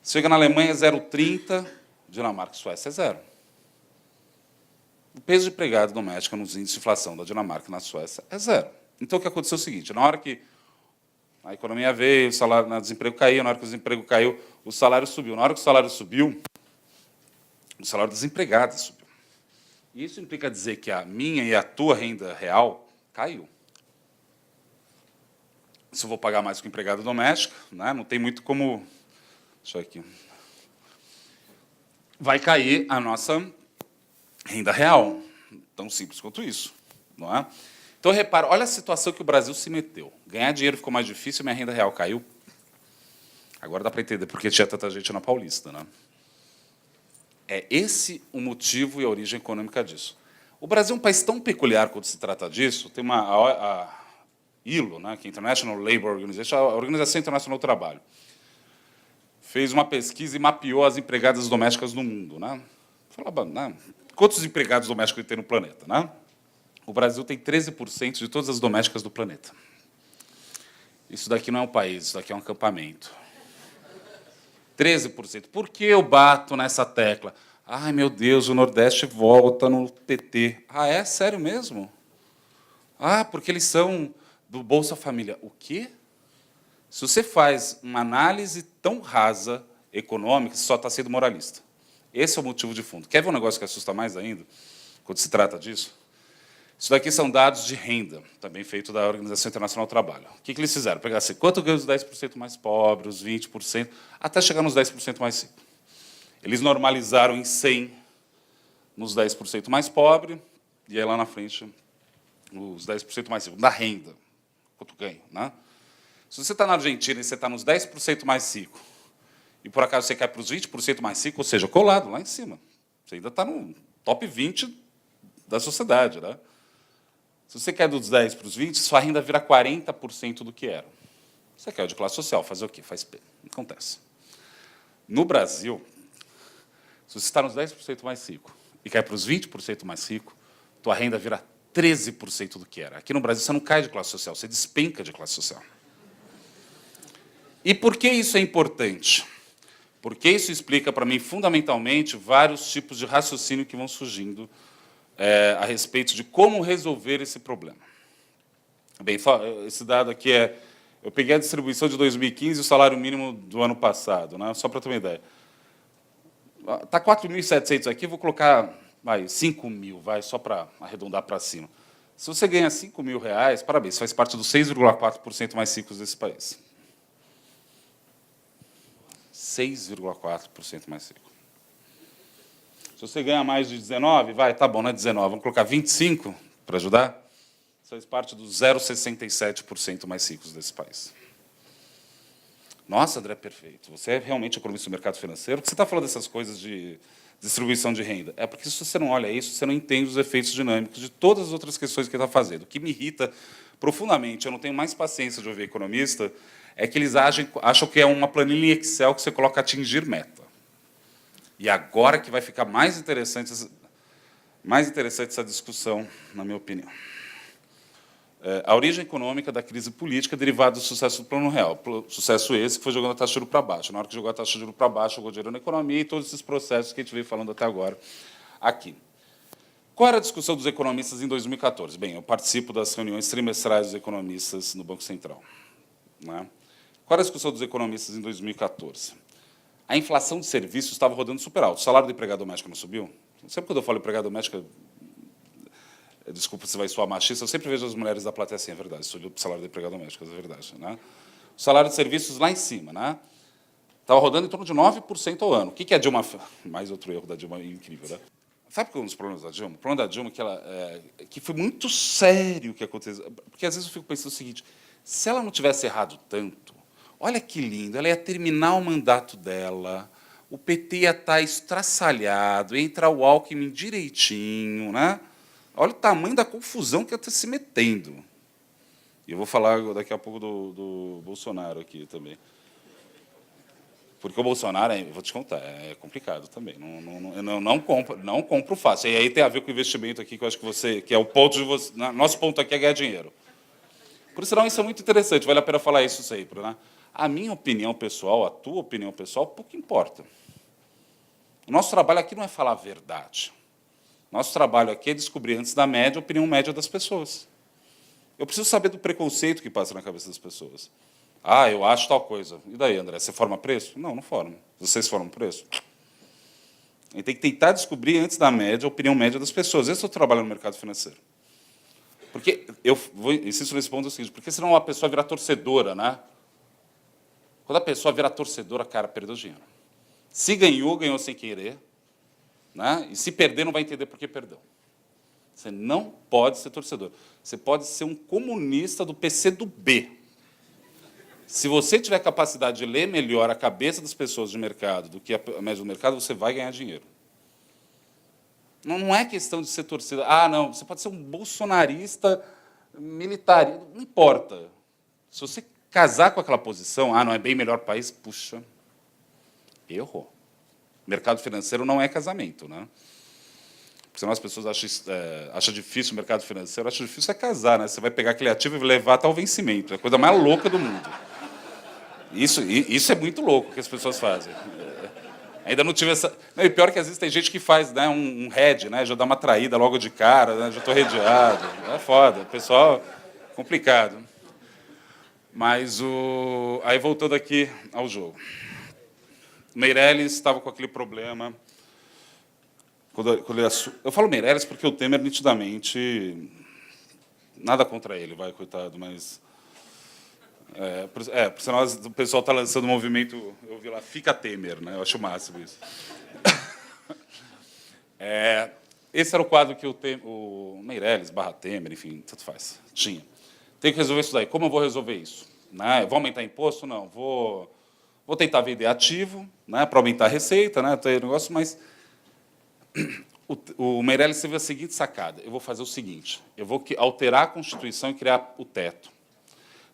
Chega na Alemanha, é 0,30. Dinamarca e Suécia é 0. O peso de empregada doméstica nos índices de inflação da Dinamarca e na Suécia é 0. Então, o que aconteceu é o seguinte: na hora que a economia veio, o desemprego caiu, na hora que o desemprego caiu, o salário subiu. Na hora que o salário subiu, o salário dos empregados subiu. E isso implica dizer que a minha e a tua renda real caiu. Se eu vou pagar mais com empregada doméstica, né, não tem muito como... Deixa eu aqui. Vai cair a nossa renda real. Tão simples quanto isso. Não é? Então, repara, olha a situação que o Brasil se meteu. Ganhar dinheiro ficou mais difícil, minha renda real caiu. Agora dá para entender por que tinha tanta gente na Paulista. Né? É esse o motivo e a origem econômica disso. O Brasil é um país tão peculiar quando se trata disso. Tem a ILO, né, que é International Labour Organization, a Organização Internacional do Trabalho, fez uma pesquisa e mapeou as empregadas domésticas no mundo. Né? Falava, né, quantos empregados domésticos tem no planeta? Né? O Brasil tem 13% de todas as domésticas do planeta. Isso daqui não é um país, isso daqui é um acampamento. 13%. Por que eu bato nessa tecla? Ai, meu Deus, o Nordeste volta no PT. Ah, é? Sério mesmo? Ah, porque eles são do Bolsa Família. O quê? Se você faz uma análise tão rasa, econômica, você só está sendo moralista. Esse é o motivo de fundo. Quer ver um negócio que assusta mais ainda, quando se trata disso? Isso daqui são dados de renda, também feito da Organização Internacional do Trabalho. O que eles fizeram? Pegar assim, quanto ganham os 10% mais pobres, os 20%, até chegar nos 10% mais ricos. Eles normalizaram em 100 nos 10% mais pobres, e aí lá na frente, os 10% mais ricos, da renda, quanto ganha. Né? Se você está na Argentina e você está nos 10% mais ricos, e por acaso você cai para os 20% mais ricos, ou seja, colado, lá em cima. Você ainda está no top 20 da sociedade. Né? Se você quer dos 10 para os 20, sua renda vira 40% do que era. Você quer de classe social, fazer o quê? Faz P. Acontece. No Brasil, se você está nos 10% mais rico e cai para os 20% mais rico, tua renda vira 13% do que era. Aqui no Brasil, você não cai de classe social, você despenca de classe social. E por que isso é importante? Porque isso explica para mim, fundamentalmente, vários tipos de raciocínio que vão surgindo a respeito de como resolver esse problema. Bem, esse dado aqui é... Eu peguei a distribuição de 2015 e o salário mínimo do ano passado, né? Só para ter uma ideia. Está 4.700 aqui, vou colocar 5.000, só para arredondar para cima. Se você ganha R$5.000, parabéns, você faz parte dos 6,4% mais ricos desse país. 6,4% mais rico. Se você ganha mais de 19, tá bom, não é 19, vamos colocar 25 para ajudar? Você faz parte dos 0,67% mais ricos desse país. Nossa, André, perfeito. Você é realmente economista do mercado financeiro? Por que você está falando dessas coisas de distribuição de renda? É porque, se você não olha isso, você não entende os efeitos dinâmicos de todas as outras questões que ele está fazendo. O que me irrita profundamente, eu não tenho mais paciência de ouvir economista, é que eles acham que é uma planilha em Excel que você coloca atingir meta. E agora que vai ficar mais interessante essa discussão, na minha opinião. A origem econômica da crise política derivada do sucesso do Plano Real. Sucesso esse que foi jogando a taxa de juros para baixo. Na hora que jogou a taxa de juros para baixo, jogou dinheiro na economia e todos esses processos que a gente veio falando até agora aqui. Qual era a discussão dos economistas em 2014? Bem, eu participo das reuniões trimestrais dos economistas no Banco Central. Né? Qual era a discussão dos economistas em 2014? A inflação de serviços estava rodando super alto. O salário do empregado doméstico não subiu? Sempre quando eu falo empregado doméstico, desculpa se vai soar machista, eu sempre vejo as mulheres da plateia assim, é verdade, subiu o salário do empregado doméstico, é verdade. Né? O salário de serviços lá em cima, né? Estava rodando em torno de 9% ao ano. O que a Dilma... Mais outro erro da Dilma, incrível, né? Sabe qual é um dos problemas da Dilma? O problema da Dilma é que foi muito sério o que aconteceu. Porque, às vezes, eu fico pensando o seguinte, se ela não tivesse errado tanto, olha que lindo, ela ia terminar o mandato dela, o PT ia estar estraçalhado, ia entrar o Alckmin direitinho, né? Olha o tamanho da confusão que ia estar se metendo. E eu vou falar daqui a pouco do Bolsonaro aqui também. Porque o Bolsonaro, vou te contar, é complicado também. Não compro fácil. E aí tem a ver com o investimento aqui, que eu acho que é o ponto de você. Nosso ponto aqui é ganhar dinheiro. Por isso, isso é muito interessante, vale a pena falar isso sempre. Né? A minha opinião pessoal, a tua opinião pessoal, pouco importa. O nosso trabalho aqui não é falar a verdade. Nosso trabalho aqui é descobrir, antes da média, a opinião média das pessoas. Eu preciso saber do preconceito que passa na cabeça das pessoas. Ah, eu acho tal coisa. E daí, André, você forma preço? Não, não forma. Vocês formam preço? A gente tem que tentar descobrir, antes da média, a opinião média das pessoas. Esse é o trabalho no mercado financeiro. Porque, insisto nesse ponto, é o seguinte, porque senão a pessoa vira torcedora, né? Quando a pessoa vira torcedora, cara, perdeu dinheiro. Se ganhou, ganhou sem querer. Né? E se perder, não vai entender por que perdeu. Você não pode ser torcedor. Você pode ser um comunista do PCdoB. Se você tiver capacidade de ler melhor a cabeça das pessoas de mercado do que a média do mercado, você vai ganhar dinheiro. Não é questão de ser torcedor. Ah, não, você pode ser um bolsonarista militar. Não importa. Se você casar com aquela posição, não é bem melhor país, puxa, errou. Mercado financeiro não é casamento, né? Porque senão as pessoas acham difícil o mercado financeiro, acham difícil casar, né? Você vai pegar aquele ativo e levar até o vencimento. É a coisa mais louca do mundo. Isso é muito louco que as pessoas fazem. Ainda não tive essa... Não, e pior que às vezes tem gente que faz, né, um head, né? Já dá uma traída logo de cara, né, já estou redeado. É foda, pessoal, complicado. Mas aí voltando aqui ao jogo. Meirelles estava com aquele problema. Eu falo Meirelles porque o Temer, nitidamente, nada contra ele, coitado, mas... por sinal, o pessoal está lançando um movimento, eu vi lá, Fica Temer, né? Eu acho o máximo isso. Esse era o quadro que o Meirelles, /Temer, enfim, tanto faz, tinha. Tem que resolver isso daí. Como eu vou resolver isso? Né? Vou aumentar imposto? Não. Vou tentar vender ativo, né, para aumentar a receita, né, ter negócio, mas o Meirelles teve a seguinte sacada: eu vou fazer o seguinte, eu vou alterar a Constituição e criar o teto.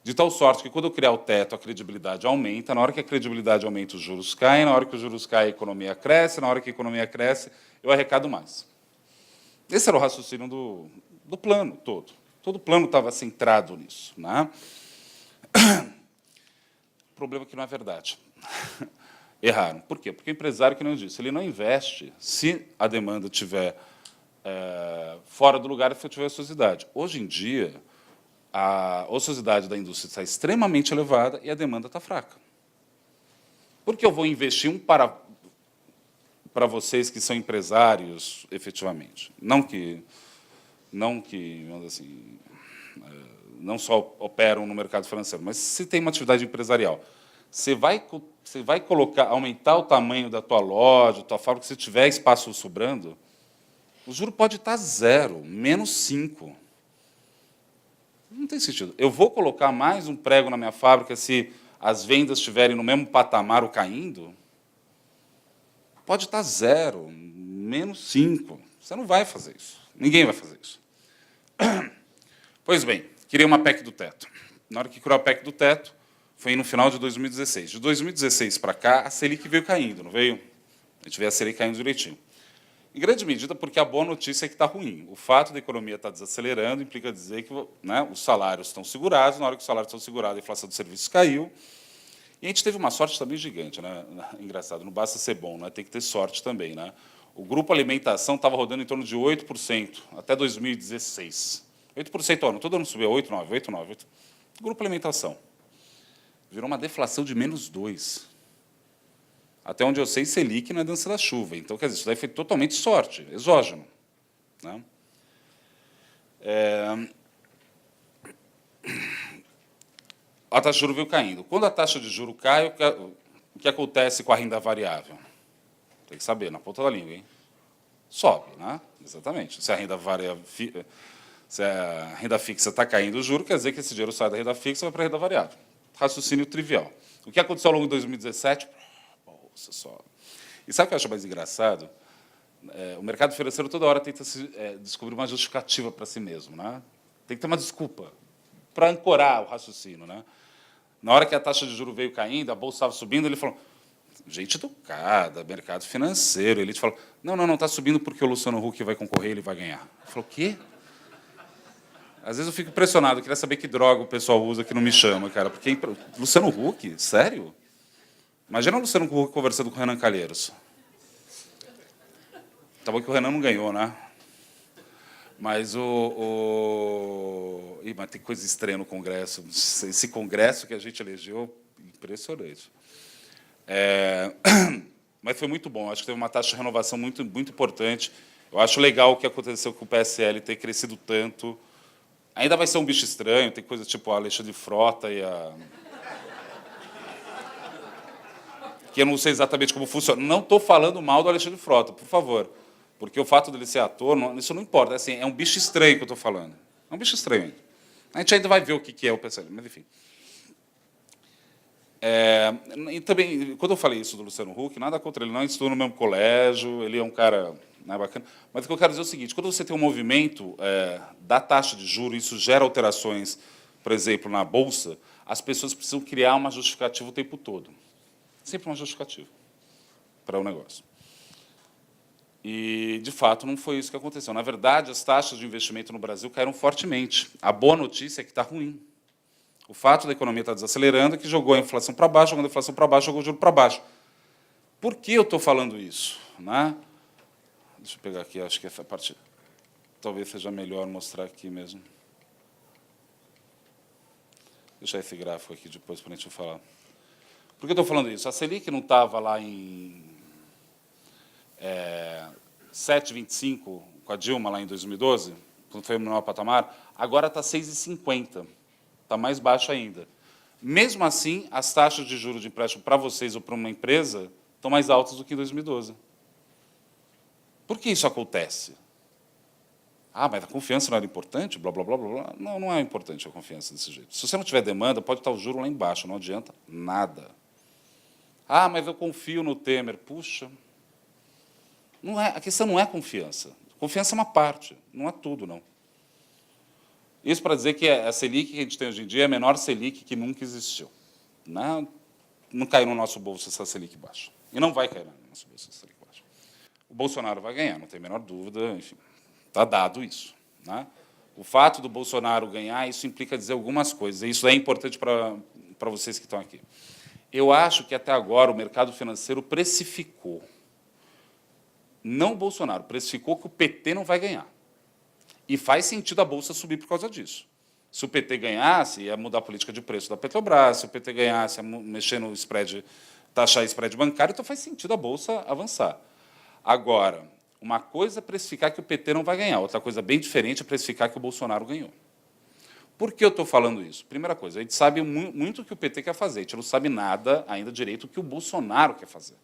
De tal sorte que, quando eu criar o teto, a credibilidade aumenta, na hora que a credibilidade aumenta, os juros caem, na hora que os juros caem, a economia cresce, na hora que a economia cresce, eu arrecado mais. Esse era o raciocínio do plano todo. Todo o plano estava centrado nisso. Né? O problema é que não é verdade. Erraram. Por quê? Porque o empresário, que não disse, ele não investe se a demanda estiver fora do lugar e se tiver ociosidade. Hoje em dia, a ociosidade da indústria está extremamente elevada e a demanda está fraca. Porque eu vou investir para vocês que são empresários, efetivamente. Não que vamos dizer assim, não só operam no mercado financeiro, mas se tem uma atividade empresarial, você vai aumentar o tamanho da tua loja, da tua fábrica, se tiver espaço sobrando, o juro pode estar 0, -5. Não tem sentido. Eu vou colocar mais um prego na minha fábrica se as vendas estiverem no mesmo patamar ou caindo? Pode estar 0, -5. Você não vai fazer isso. Ninguém vai fazer isso. Pois bem, queria uma PEC do teto. Na hora que criou a PEC do teto, foi no final de 2016. De 2016 para cá, a Selic veio caindo, não veio? A gente vê a Selic caindo direitinho. Em grande medida porque a boa notícia é que está ruim. O fato da economia estar desacelerando implica dizer que, né, os salários estão segurados. Na hora que os salários estão segurados, a inflação de serviços caiu. E a gente teve uma sorte também gigante. Né? Engraçado, não basta ser bom, né? Tem que ter sorte também. Né? O grupo alimentação estava rodando em torno de 8% até 2016. 8% ao ano. Todo ano subiu 8, 9, 8, 9. 8. O grupo alimentação virou uma deflação de -2%. Até onde eu sei, Selic não é dança da chuva. Então, quer dizer, isso daí foi totalmente sorte, exógeno. Né? A taxa de juros veio caindo. Quando a taxa de juros cai, o que acontece com a renda variável? Tem que saber, na ponta da língua, hein? Sobe, né? Exatamente. Se a renda fixa está caindo o juro, quer dizer que esse dinheiro sai da renda fixa e vai para a renda variável. Raciocínio trivial. O que aconteceu ao longo de 2017? Só. E sabe o que eu acho mais engraçado? O mercado financeiro toda hora tenta descobrir uma justificativa para si mesmo. Né? Tem que ter uma desculpa para ancorar o raciocínio. Né? Na hora que a taxa de juros veio caindo, a bolsa estava subindo, ele falou, gente educada, mercado financeiro. Ele falou, não, está subindo porque o Luciano Huck vai concorrer, ele vai ganhar. Ele falou, o quê? Às vezes eu fico impressionado, eu queria saber que droga o pessoal usa que não me chama, cara. Porque Luciano Huck? Sério? Imagina o Luciano Huck conversando com o Renan Calheiros. Tá bom que o Renan não ganhou, né? Mas mas tem coisa estranha no Congresso. Esse Congresso que a gente elegeu, impressionante. Mas foi muito bom. Acho que teve uma taxa de renovação muito, muito importante. Eu acho legal o que aconteceu com o PSL ter crescido tanto. Ainda vai ser um bicho estranho, tem coisa tipo a Alexandre Frota e a... que eu não sei exatamente como funciona. Não estou falando mal do Alexandre Frota, por favor. Porque o fato dele ser ator, isso não importa. Assim, é um bicho estranho que eu estou falando. É um bicho estranho ainda. A gente ainda vai ver o que é o PSL, mas enfim. E também, quando eu falei isso do Luciano Huck, nada contra ele, não estudou no mesmo colégio, ele é um cara, né, bacana. Mas o que eu quero dizer é o seguinte, quando você tem um movimento da taxa de juros, isso gera alterações, por exemplo, na Bolsa, as pessoas precisam criar uma justificativa o tempo todo. Sempre uma justificativa para o negócio. E, de fato, não foi isso que aconteceu. Na verdade, as taxas de investimento no Brasil caíram fortemente. A boa notícia é que está ruim. O fato da economia estar desacelerando é que jogou a inflação para baixo, jogando a inflação para baixo, jogou o juro para baixo. Por que eu estou falando isso? Né? Deixa eu pegar aqui, acho que essa parte talvez seja melhor mostrar aqui mesmo. Deixa esse gráfico aqui depois para a gente falar. Por que eu estou falando isso? A Selic não estava lá em 7,25 com a Dilma, lá em 2012, quando foi o menor patamar, agora está 6,50. Está mais baixo ainda. Mesmo assim, as taxas de juros de empréstimo para vocês ou para uma empresa estão mais altas do que em 2012. Por que isso acontece? Ah, mas a confiança não era importante? Blá, blá, blá, blá, blá. Não, não é importante a confiança desse jeito. Se você não tiver demanda, pode estar o juro lá embaixo, não adianta nada. Ah, mas eu confio no Temer. Puxa, não é, a questão não é confiança. Confiança é uma parte, não é tudo, não. Isso para dizer que a Selic que a gente tem hoje em dia é a menor Selic que nunca existiu. Não caiu no nosso bolso essa Selic baixa. E não vai cair no nosso bolso essa Selic baixa. O Bolsonaro vai ganhar, não tem a menor dúvida, enfim, está dado isso. Né? O fato do Bolsonaro ganhar, isso implica dizer algumas coisas, e isso é importante para vocês que estão aqui. Eu acho que, até agora, o mercado financeiro precificou, não o Bolsonaro, precificou que o PT não vai ganhar. E faz sentido a Bolsa subir por causa disso. Se o PT ganhasse, ia mudar a política de preço da Petrobras, se o PT ganhasse, ia mexer no spread, taxar spread bancário, então faz sentido a Bolsa avançar. Agora, uma coisa é precificar que o PT não vai ganhar, outra coisa bem diferente é precificar que o Bolsonaro ganhou. Por que eu estou falando isso? Primeira coisa, a gente sabe muito o que o PT quer fazer, a gente não sabe nada ainda direito o que o Bolsonaro quer fazer.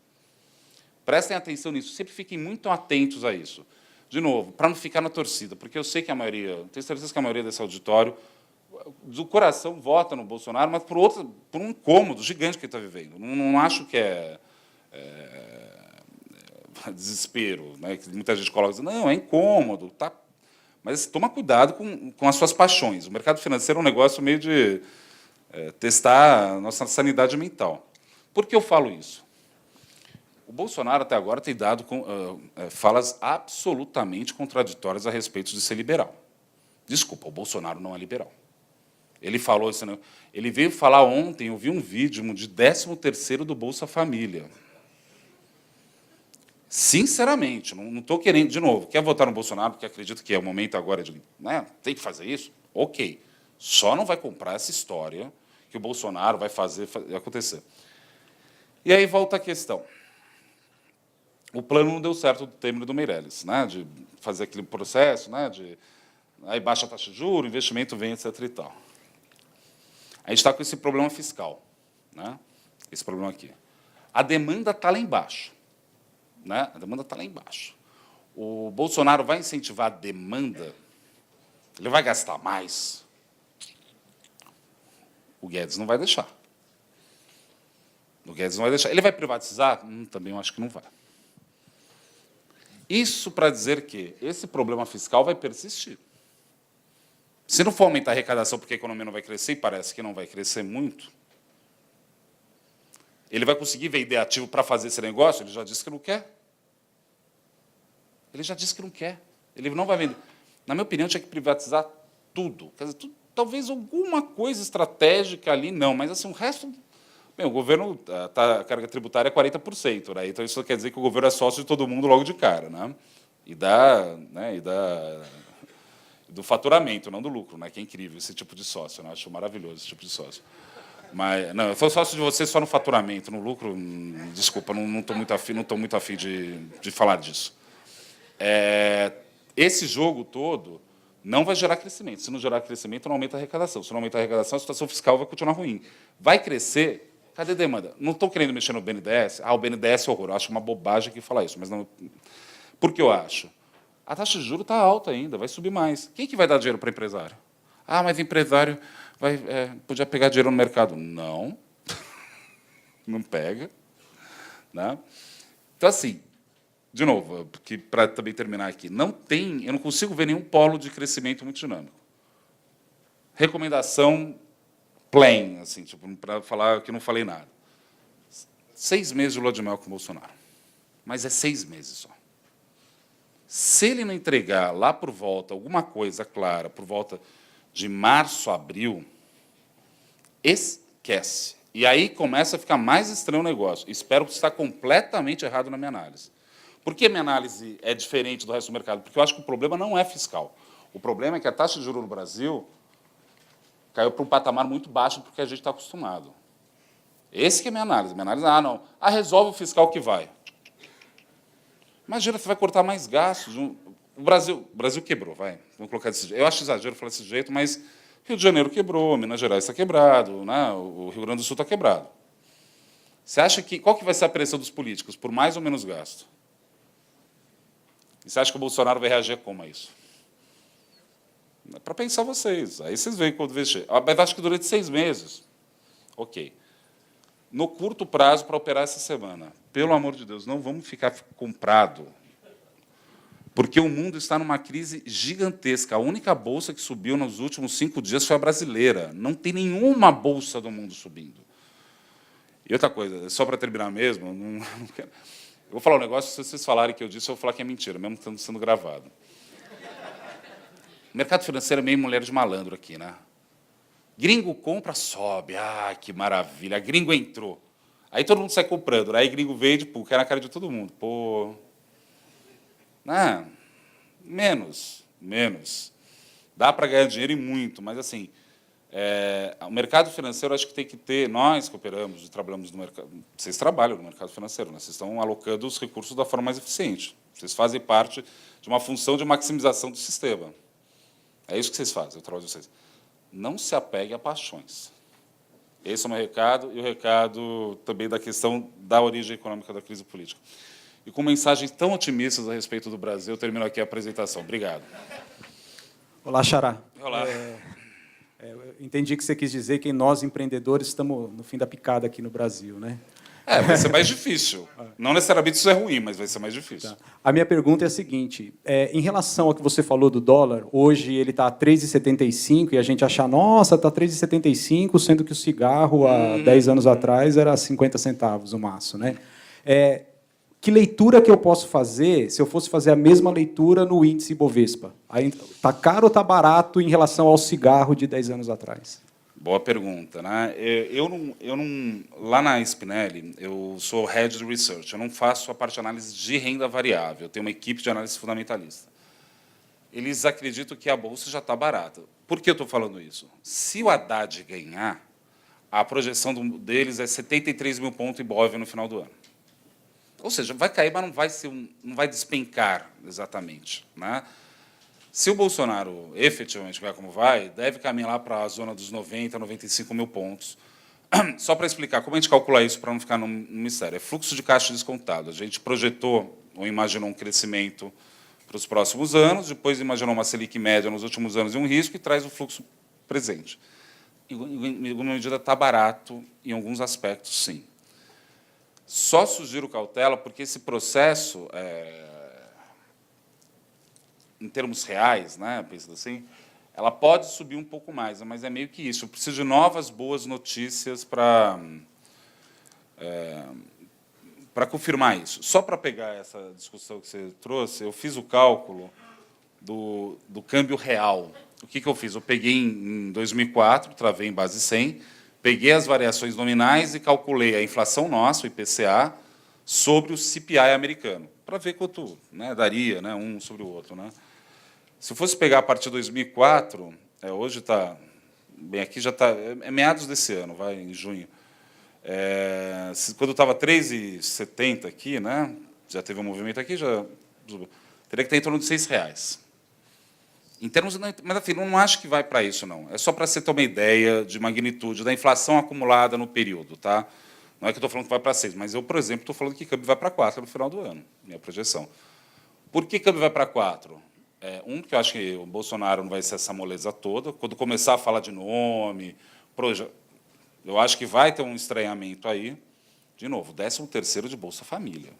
Prestem atenção nisso, sempre fiquem muito atentos a isso. De novo, para não ficar na torcida, porque eu sei que a maioria, tenho certeza que a maioria desse auditório, do coração, vota no Bolsonaro, mas por um incômodo gigante que ele está vivendo. Não acho que é desespero, né? Que muita gente coloca assim, não, é incômodo, tá? Mas toma cuidado com as suas paixões. O mercado financeiro é um negócio meio de testar a nossa sanidade mental. Por que eu falo isso? O Bolsonaro, até agora, tem dado falas absolutamente contraditórias a respeito de ser liberal. Desculpa, o Bolsonaro não é liberal. Ele falou isso, ele veio falar ontem, eu vi um vídeo de 13º do Bolsa Família. Sinceramente, não estou querendo, de novo, quer votar no Bolsonaro, porque acredito que é o momento agora de, né, tem que fazer isso? Ok. Só não vai comprar essa história que o Bolsonaro vai fazer acontecer. E aí volta a questão. O plano não deu certo do Temer e do Meirelles, né, de fazer aquele processo, né, aí baixa a taxa de juros, o investimento vem, etc. e tal. A gente está com esse problema fiscal, né, esse problema aqui. A demanda está lá embaixo. Né? A demanda está lá embaixo. O Bolsonaro vai incentivar a demanda? Ele vai gastar mais? O Guedes não vai deixar. O Guedes não vai deixar. Ele vai privatizar? Também eu acho que não vai. Isso para dizer que esse problema fiscal vai persistir. Se não for aumentar a arrecadação porque a economia não vai crescer, e parece que não vai crescer muito, ele vai conseguir vender ativo para fazer esse negócio? Ele já disse que não quer. Ele já disse que não quer. Ele não vai vender. Na minha opinião, tinha que privatizar tudo. Quer dizer, talvez alguma coisa estratégica ali, não, mas assim, o resto... Bem, o governo, a carga tributária é 40%, né? Então isso quer dizer que o governo é sócio de todo mundo logo de cara. Né? Do faturamento, não do lucro, né? Que é incrível esse tipo de sócio. Né? Acho maravilhoso esse tipo de sócio. Mas, não, eu sou sócio de vocês só no faturamento, no lucro, desculpa, não estou muito afim de falar disso. Esse jogo todo não vai gerar crescimento. Se não gerar crescimento, não aumenta a arrecadação. Se não aumentar a arrecadação, a situação fiscal vai continuar ruim. Vai crescer, cadê a demanda? Não estou querendo mexer no BNDES. O BNDES é horror. Eu acho uma bobagem aqui falar isso. Mas não... Por que eu acho? A taxa de juros está alta ainda, vai subir mais. Quem que vai dar dinheiro para empresário? Mas empresário podia pegar dinheiro no mercado. Não. Não pega. Né? Então, assim, de novo, para também terminar aqui, eu não consigo ver nenhum polo de crescimento muito dinâmico. Recomendação plain, assim, tipo, para falar que eu não falei nada. 6 meses de lua de mel com o Bolsonaro. Mas é 6 meses só. Se ele não entregar lá por volta alguma coisa clara, por volta de março, abril, esquece. E aí começa a ficar mais estranho o negócio. Espero estar completamente errado na minha análise. Por que minha análise é diferente do resto do mercado? Porque eu acho que o problema não é fiscal. O problema é que a taxa de juros no Brasil caiu para um patamar muito baixo porque a gente está acostumado. Esse que é a minha análise. Minha análise não. Resolve o fiscal que vai. Imagina, você vai cortar mais gastos. O Brasil quebrou, vai. Vamos colocar desse jeito. Eu acho exagero falar desse jeito, mas Rio de Janeiro quebrou, Minas Gerais está quebrado, né? O Rio Grande do Sul está quebrado. Você acha que... Qual que vai ser a pressão dos políticos? Por mais ou menos gasto? E você acha que o Bolsonaro vai reagir como a isso? É para pensar vocês. Aí vocês veem quando mexer. Mas acho que durante 6 meses. Ok. No curto prazo, para operar essa semana, pelo amor de Deus, não vamos ficar comprado. Porque o mundo está numa crise gigantesca. A única bolsa que subiu nos últimos 5 dias foi a brasileira. Não tem nenhuma bolsa do mundo subindo. E outra coisa, só para terminar mesmo, não quero... Eu vou falar um negócio, se vocês falarem que eu disse, eu vou falar que é mentira, mesmo estando sendo gravado. O mercado financeiro é meio mulher de malandro aqui, né? Gringo compra, sobe. Que maravilha. Gringo entrou. Aí todo mundo sai comprando. Aí gringo vende, cai na cara de todo mundo. Pô. Menos. Dá para ganhar dinheiro e muito, mas assim, O mercado financeiro, acho que tem que ter, nós que operamos e trabalhamos no mercado, vocês trabalham no mercado financeiro, né? Vocês estão alocando os recursos da forma mais eficiente. Vocês fazem parte de uma função de maximização do sistema. É isso que vocês fazem, o trabalho de vocês. Não se apegue a paixões. Esse é o meu recado, e o recado também da questão da origem econômica da crise política. E com mensagens tão otimistas a respeito do Brasil, eu termino aqui a apresentação. Obrigado. Olá, Xará. Olá. Eu entendi que você quis dizer que nós, empreendedores, estamos no fim da picada aqui no Brasil, né? Vai ser mais difícil. Não necessariamente isso é ruim, mas vai ser mais difícil. Tá. A minha pergunta é a seguinte, em relação ao que você falou do dólar, hoje ele está a 3,75 e a gente achar, nossa, está 3,75, sendo que o cigarro, há 10 anos atrás, era 50 centavos o maço, né? Que leitura que eu posso fazer se eu fosse fazer a mesma leitura no índice Ibovespa? Está caro ou está barato em relação ao cigarro de 10 anos atrás? Boa pergunta, né? Lá na Spinelli, eu sou Head de Research, eu não faço a parte de análise de renda variável, eu tenho uma equipe de análise fundamentalista. Eles acreditam que a Bolsa já está barata. Por que eu estou falando isso? Se o Haddad ganhar, a projeção deles é 73 mil pontos Ibov no final do ano. Ou seja, vai cair, mas não vai despencar exatamente, né? Se o Bolsonaro efetivamente vai como vai, deve caminhar lá para a zona dos 90, 95 mil pontos. Só para explicar como a gente calcula isso para não ficar no mistério. É fluxo de caixa descontado. A gente projetou ou imaginou um crescimento para os próximos anos, depois imaginou uma Selic média nos últimos anos e um risco e traz o fluxo presente. Em alguma medida está barato, em alguns aspectos, sim. Só sugiro cautela, porque esse processo, em termos reais, né, pensando assim, ela pode subir um pouco mais, mas é meio que isso. Eu preciso de novas boas notícias para confirmar isso. Só para pegar essa discussão que você trouxe, eu fiz o cálculo do câmbio real. O que eu fiz? Eu peguei em 2004, travei em base 100, peguei as variações nominais e calculei a inflação nossa, o IPCA, sobre o CPI americano, para ver quanto, né, daria, né, um sobre o outro, né? Se eu fosse pegar a partir de 2004, hoje está, bem aqui já está, meados desse ano, vai, em junho. Quando estava 3,70 aqui, né, já teve um movimento aqui, já teria que estar em torno de R$6. Em termos, mas enfim, não acho que vai para isso, não. É só para você ter uma ideia de magnitude da inflação acumulada no período, tá? Não é que eu estou falando que vai para 6, mas eu, por exemplo, estou falando que câmbio vai para 4 no final do ano, minha projeção. Por que câmbio vai para 4? Porque eu acho que o Bolsonaro não vai ser essa moleza toda. Quando começar a falar de nome, eu acho que vai ter um estranhamento aí. De novo, 13º de Bolsa Família.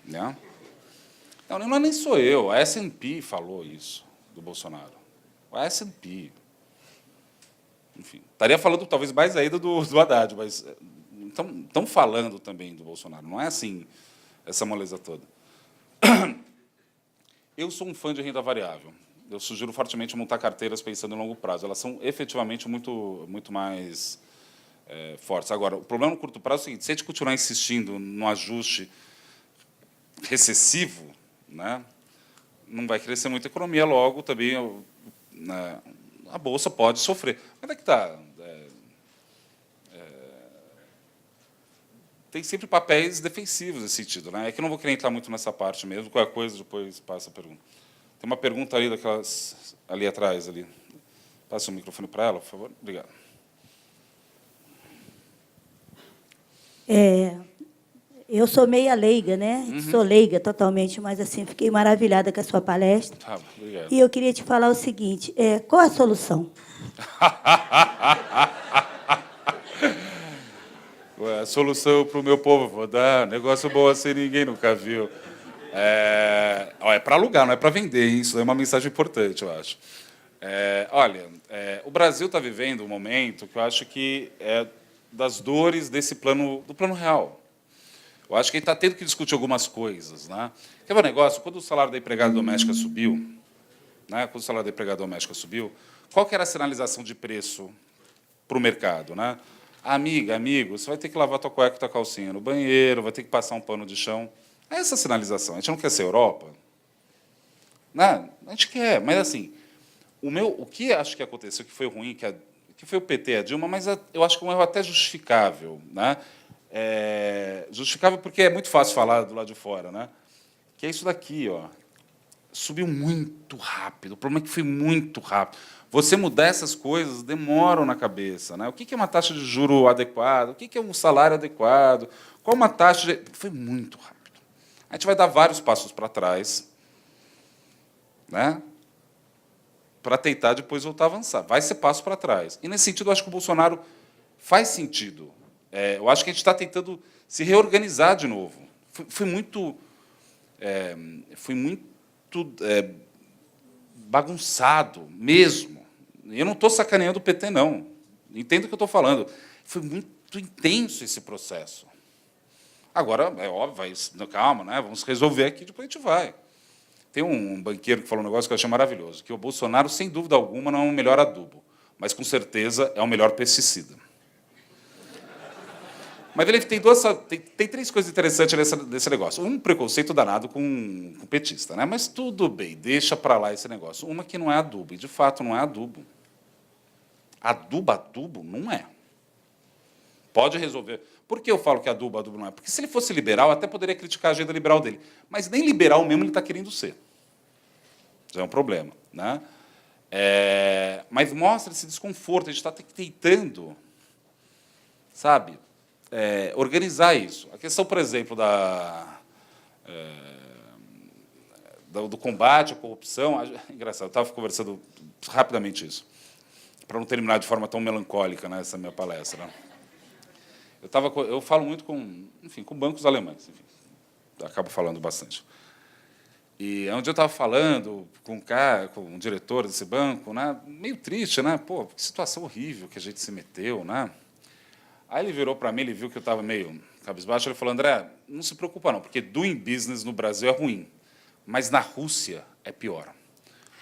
Né? Não é nem sou eu, a S&P falou isso, do Bolsonaro. A S&P. Enfim, estaria falando talvez mais ainda do Haddad, mas estão falando também do Bolsonaro. Não é assim, essa moleza toda. Eu sou um fã de renda variável. Eu sugiro fortemente montar carteiras pensando em longo prazo. Elas são efetivamente muito mais fortes. Agora, o problema no curto prazo é o seguinte: se a gente continuar insistindo no ajuste recessivo, né, não vai crescer muito a economia, logo também a Bolsa pode sofrer. Mas é que está. Tem sempre papéis defensivos nesse sentido, né? É que eu não vou querer entrar muito nessa parte mesmo, qualquer coisa depois passa a pergunta. Tem uma pergunta ali daquelas ali atrás ali. Passa o microfone para ela, por favor. Obrigado. Eu sou meia leiga, né? Sou leiga totalmente, mas assim fiquei maravilhada com a sua palestra. Obrigado. E eu queria te falar o seguinte: qual a solução? A solução para o meu povo, vou dar negócio bom assim, ninguém nunca viu. É para alugar, não é para vender, hein? Isso é uma mensagem importante, eu acho. Olha, o Brasil está vivendo um momento que eu acho que é das dores do plano real. Eu acho que ele está tendo que discutir algumas coisas, né? Quer ver um negócio? Quando o salário da empregada doméstica subiu, né? Quando o salário da empregada doméstica subiu, qual que era a sinalização de preço para o mercado, né? Amiga, amigo, você vai ter que lavar tua cueca e tua calcinha no banheiro, vai ter que passar um pano de chão. É essa sinalização. A gente não quer ser Europa, né? A gente quer, mas assim, O que acho que aconteceu, que foi ruim, que foi o PT e a Dilma, mas eu acho que é um erro até justificável, né? Justificável porque é muito fácil falar do lado de fora, né? Que é isso daqui, ó. Subiu muito rápido. O problema é que foi muito rápido. Você mudar essas coisas demoram na cabeça, né? O que é uma taxa de juro adequada? O que é um salário adequado? Qual uma taxa de... Foi muito rápido. A gente vai dar vários passos para trás, né? Para tentar depois voltar a avançar. Vai ser passo para trás. E, nesse sentido, eu acho que o Bolsonaro faz sentido. Eu acho que a gente está tentando se reorganizar de novo. Foi muito bagunçado, mesmo. E eu não estou sacaneando o PT, não. Entendo o que eu estou falando. Foi muito intenso esse processo. Agora, é óbvio, calma, né? Vamos resolver aqui, depois a gente vai. Tem um banqueiro que falou um negócio que eu achei maravilhoso, que o Bolsonaro, sem dúvida alguma, não é o melhor adubo, mas, com certeza, é o melhor pesticida. Mas ele tem três coisas interessantes nesse negócio. Um preconceito danado com petista, né? Mas tudo bem, deixa para lá esse negócio. Uma que não é adubo, e, de fato, não é adubo. Adubo não é. Pode resolver. Por que eu falo que adubo não é? Porque, se ele fosse liberal, eu até poderia criticar a agenda liberal dele. Mas nem liberal mesmo ele está querendo ser. Isso é um problema, né? Mas mostra esse desconforto. A gente está tentando, sabe, organizar isso. A questão, por exemplo, do combate à corrupção... Engraçado, eu estava conversando rapidamente isso, para não terminar de forma tão melancólica, né, essa minha palestra. Eu falo muito com bancos alemães, enfim, acabo falando bastante. E onde eu estava falando com um diretor desse banco, né, meio triste, né? Pô, que situação horrível que a gente se meteu, né? Aí ele virou para mim, ele viu que eu estava meio cabisbaixo, ele falou: André, não se preocupa não, porque doing business no Brasil é ruim, mas na Rússia é pior.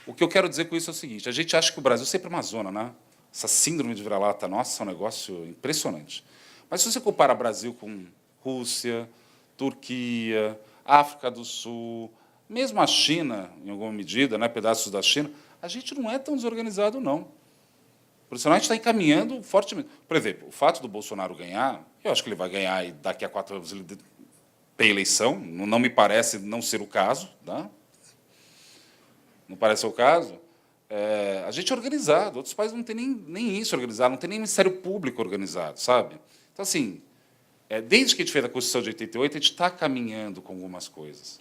O que eu quero dizer com isso é o seguinte: a gente acha que o Brasil sempre é uma zona, né? Essa síndrome de vira-lata, nossa, é um negócio impressionante. Mas, se você compara Brasil com Rússia, Turquia, África do Sul, mesmo a China, em alguma medida, né, pedaços da China, a gente não é tão desorganizado, não. Por isso, a gente está encaminhando fortemente. Por exemplo, o fato do Bolsonaro ganhar, eu acho que ele vai ganhar e daqui a 4 anos ele tem eleição, não me parece não ser o caso, tá? Não parece ser o caso. A gente é organizado, outros países não têm nem isso organizado, não tem nem Ministério Público organizado, sabe? Então, assim, desde que a gente fez a Constituição de 88, a gente está caminhando com algumas coisas.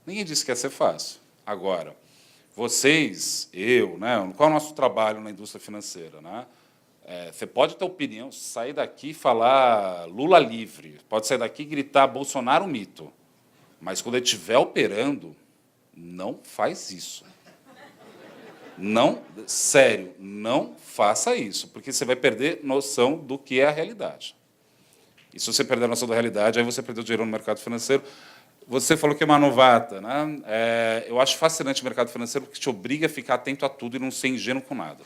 Ninguém disse que ia ser fácil. Agora, vocês, eu, né, qual é o nosso trabalho na indústria financeira? Né? Você pode ter opinião, sair daqui e falar Lula livre, pode sair daqui e gritar Bolsonaro mito, mas, quando ele estiver operando, não faz isso. Não, sério, não faça isso, porque você vai perder noção do que é a realidade. E, se você perder a noção da realidade, aí você perdeu dinheiro no mercado financeiro. Você falou que é uma novata, né? Eu acho fascinante o mercado financeiro, porque te obriga a ficar atento a tudo e não ser ingênuo com nada.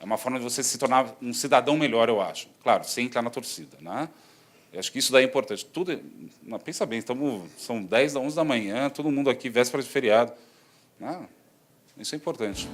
É uma forma de você se tornar um cidadão melhor, eu acho. Claro, sem entrar na torcida, né? Eu acho que isso daí é importante. Pensa bem, são 10, 11 da manhã, todo mundo aqui, véspera de feriado. Isso é importante.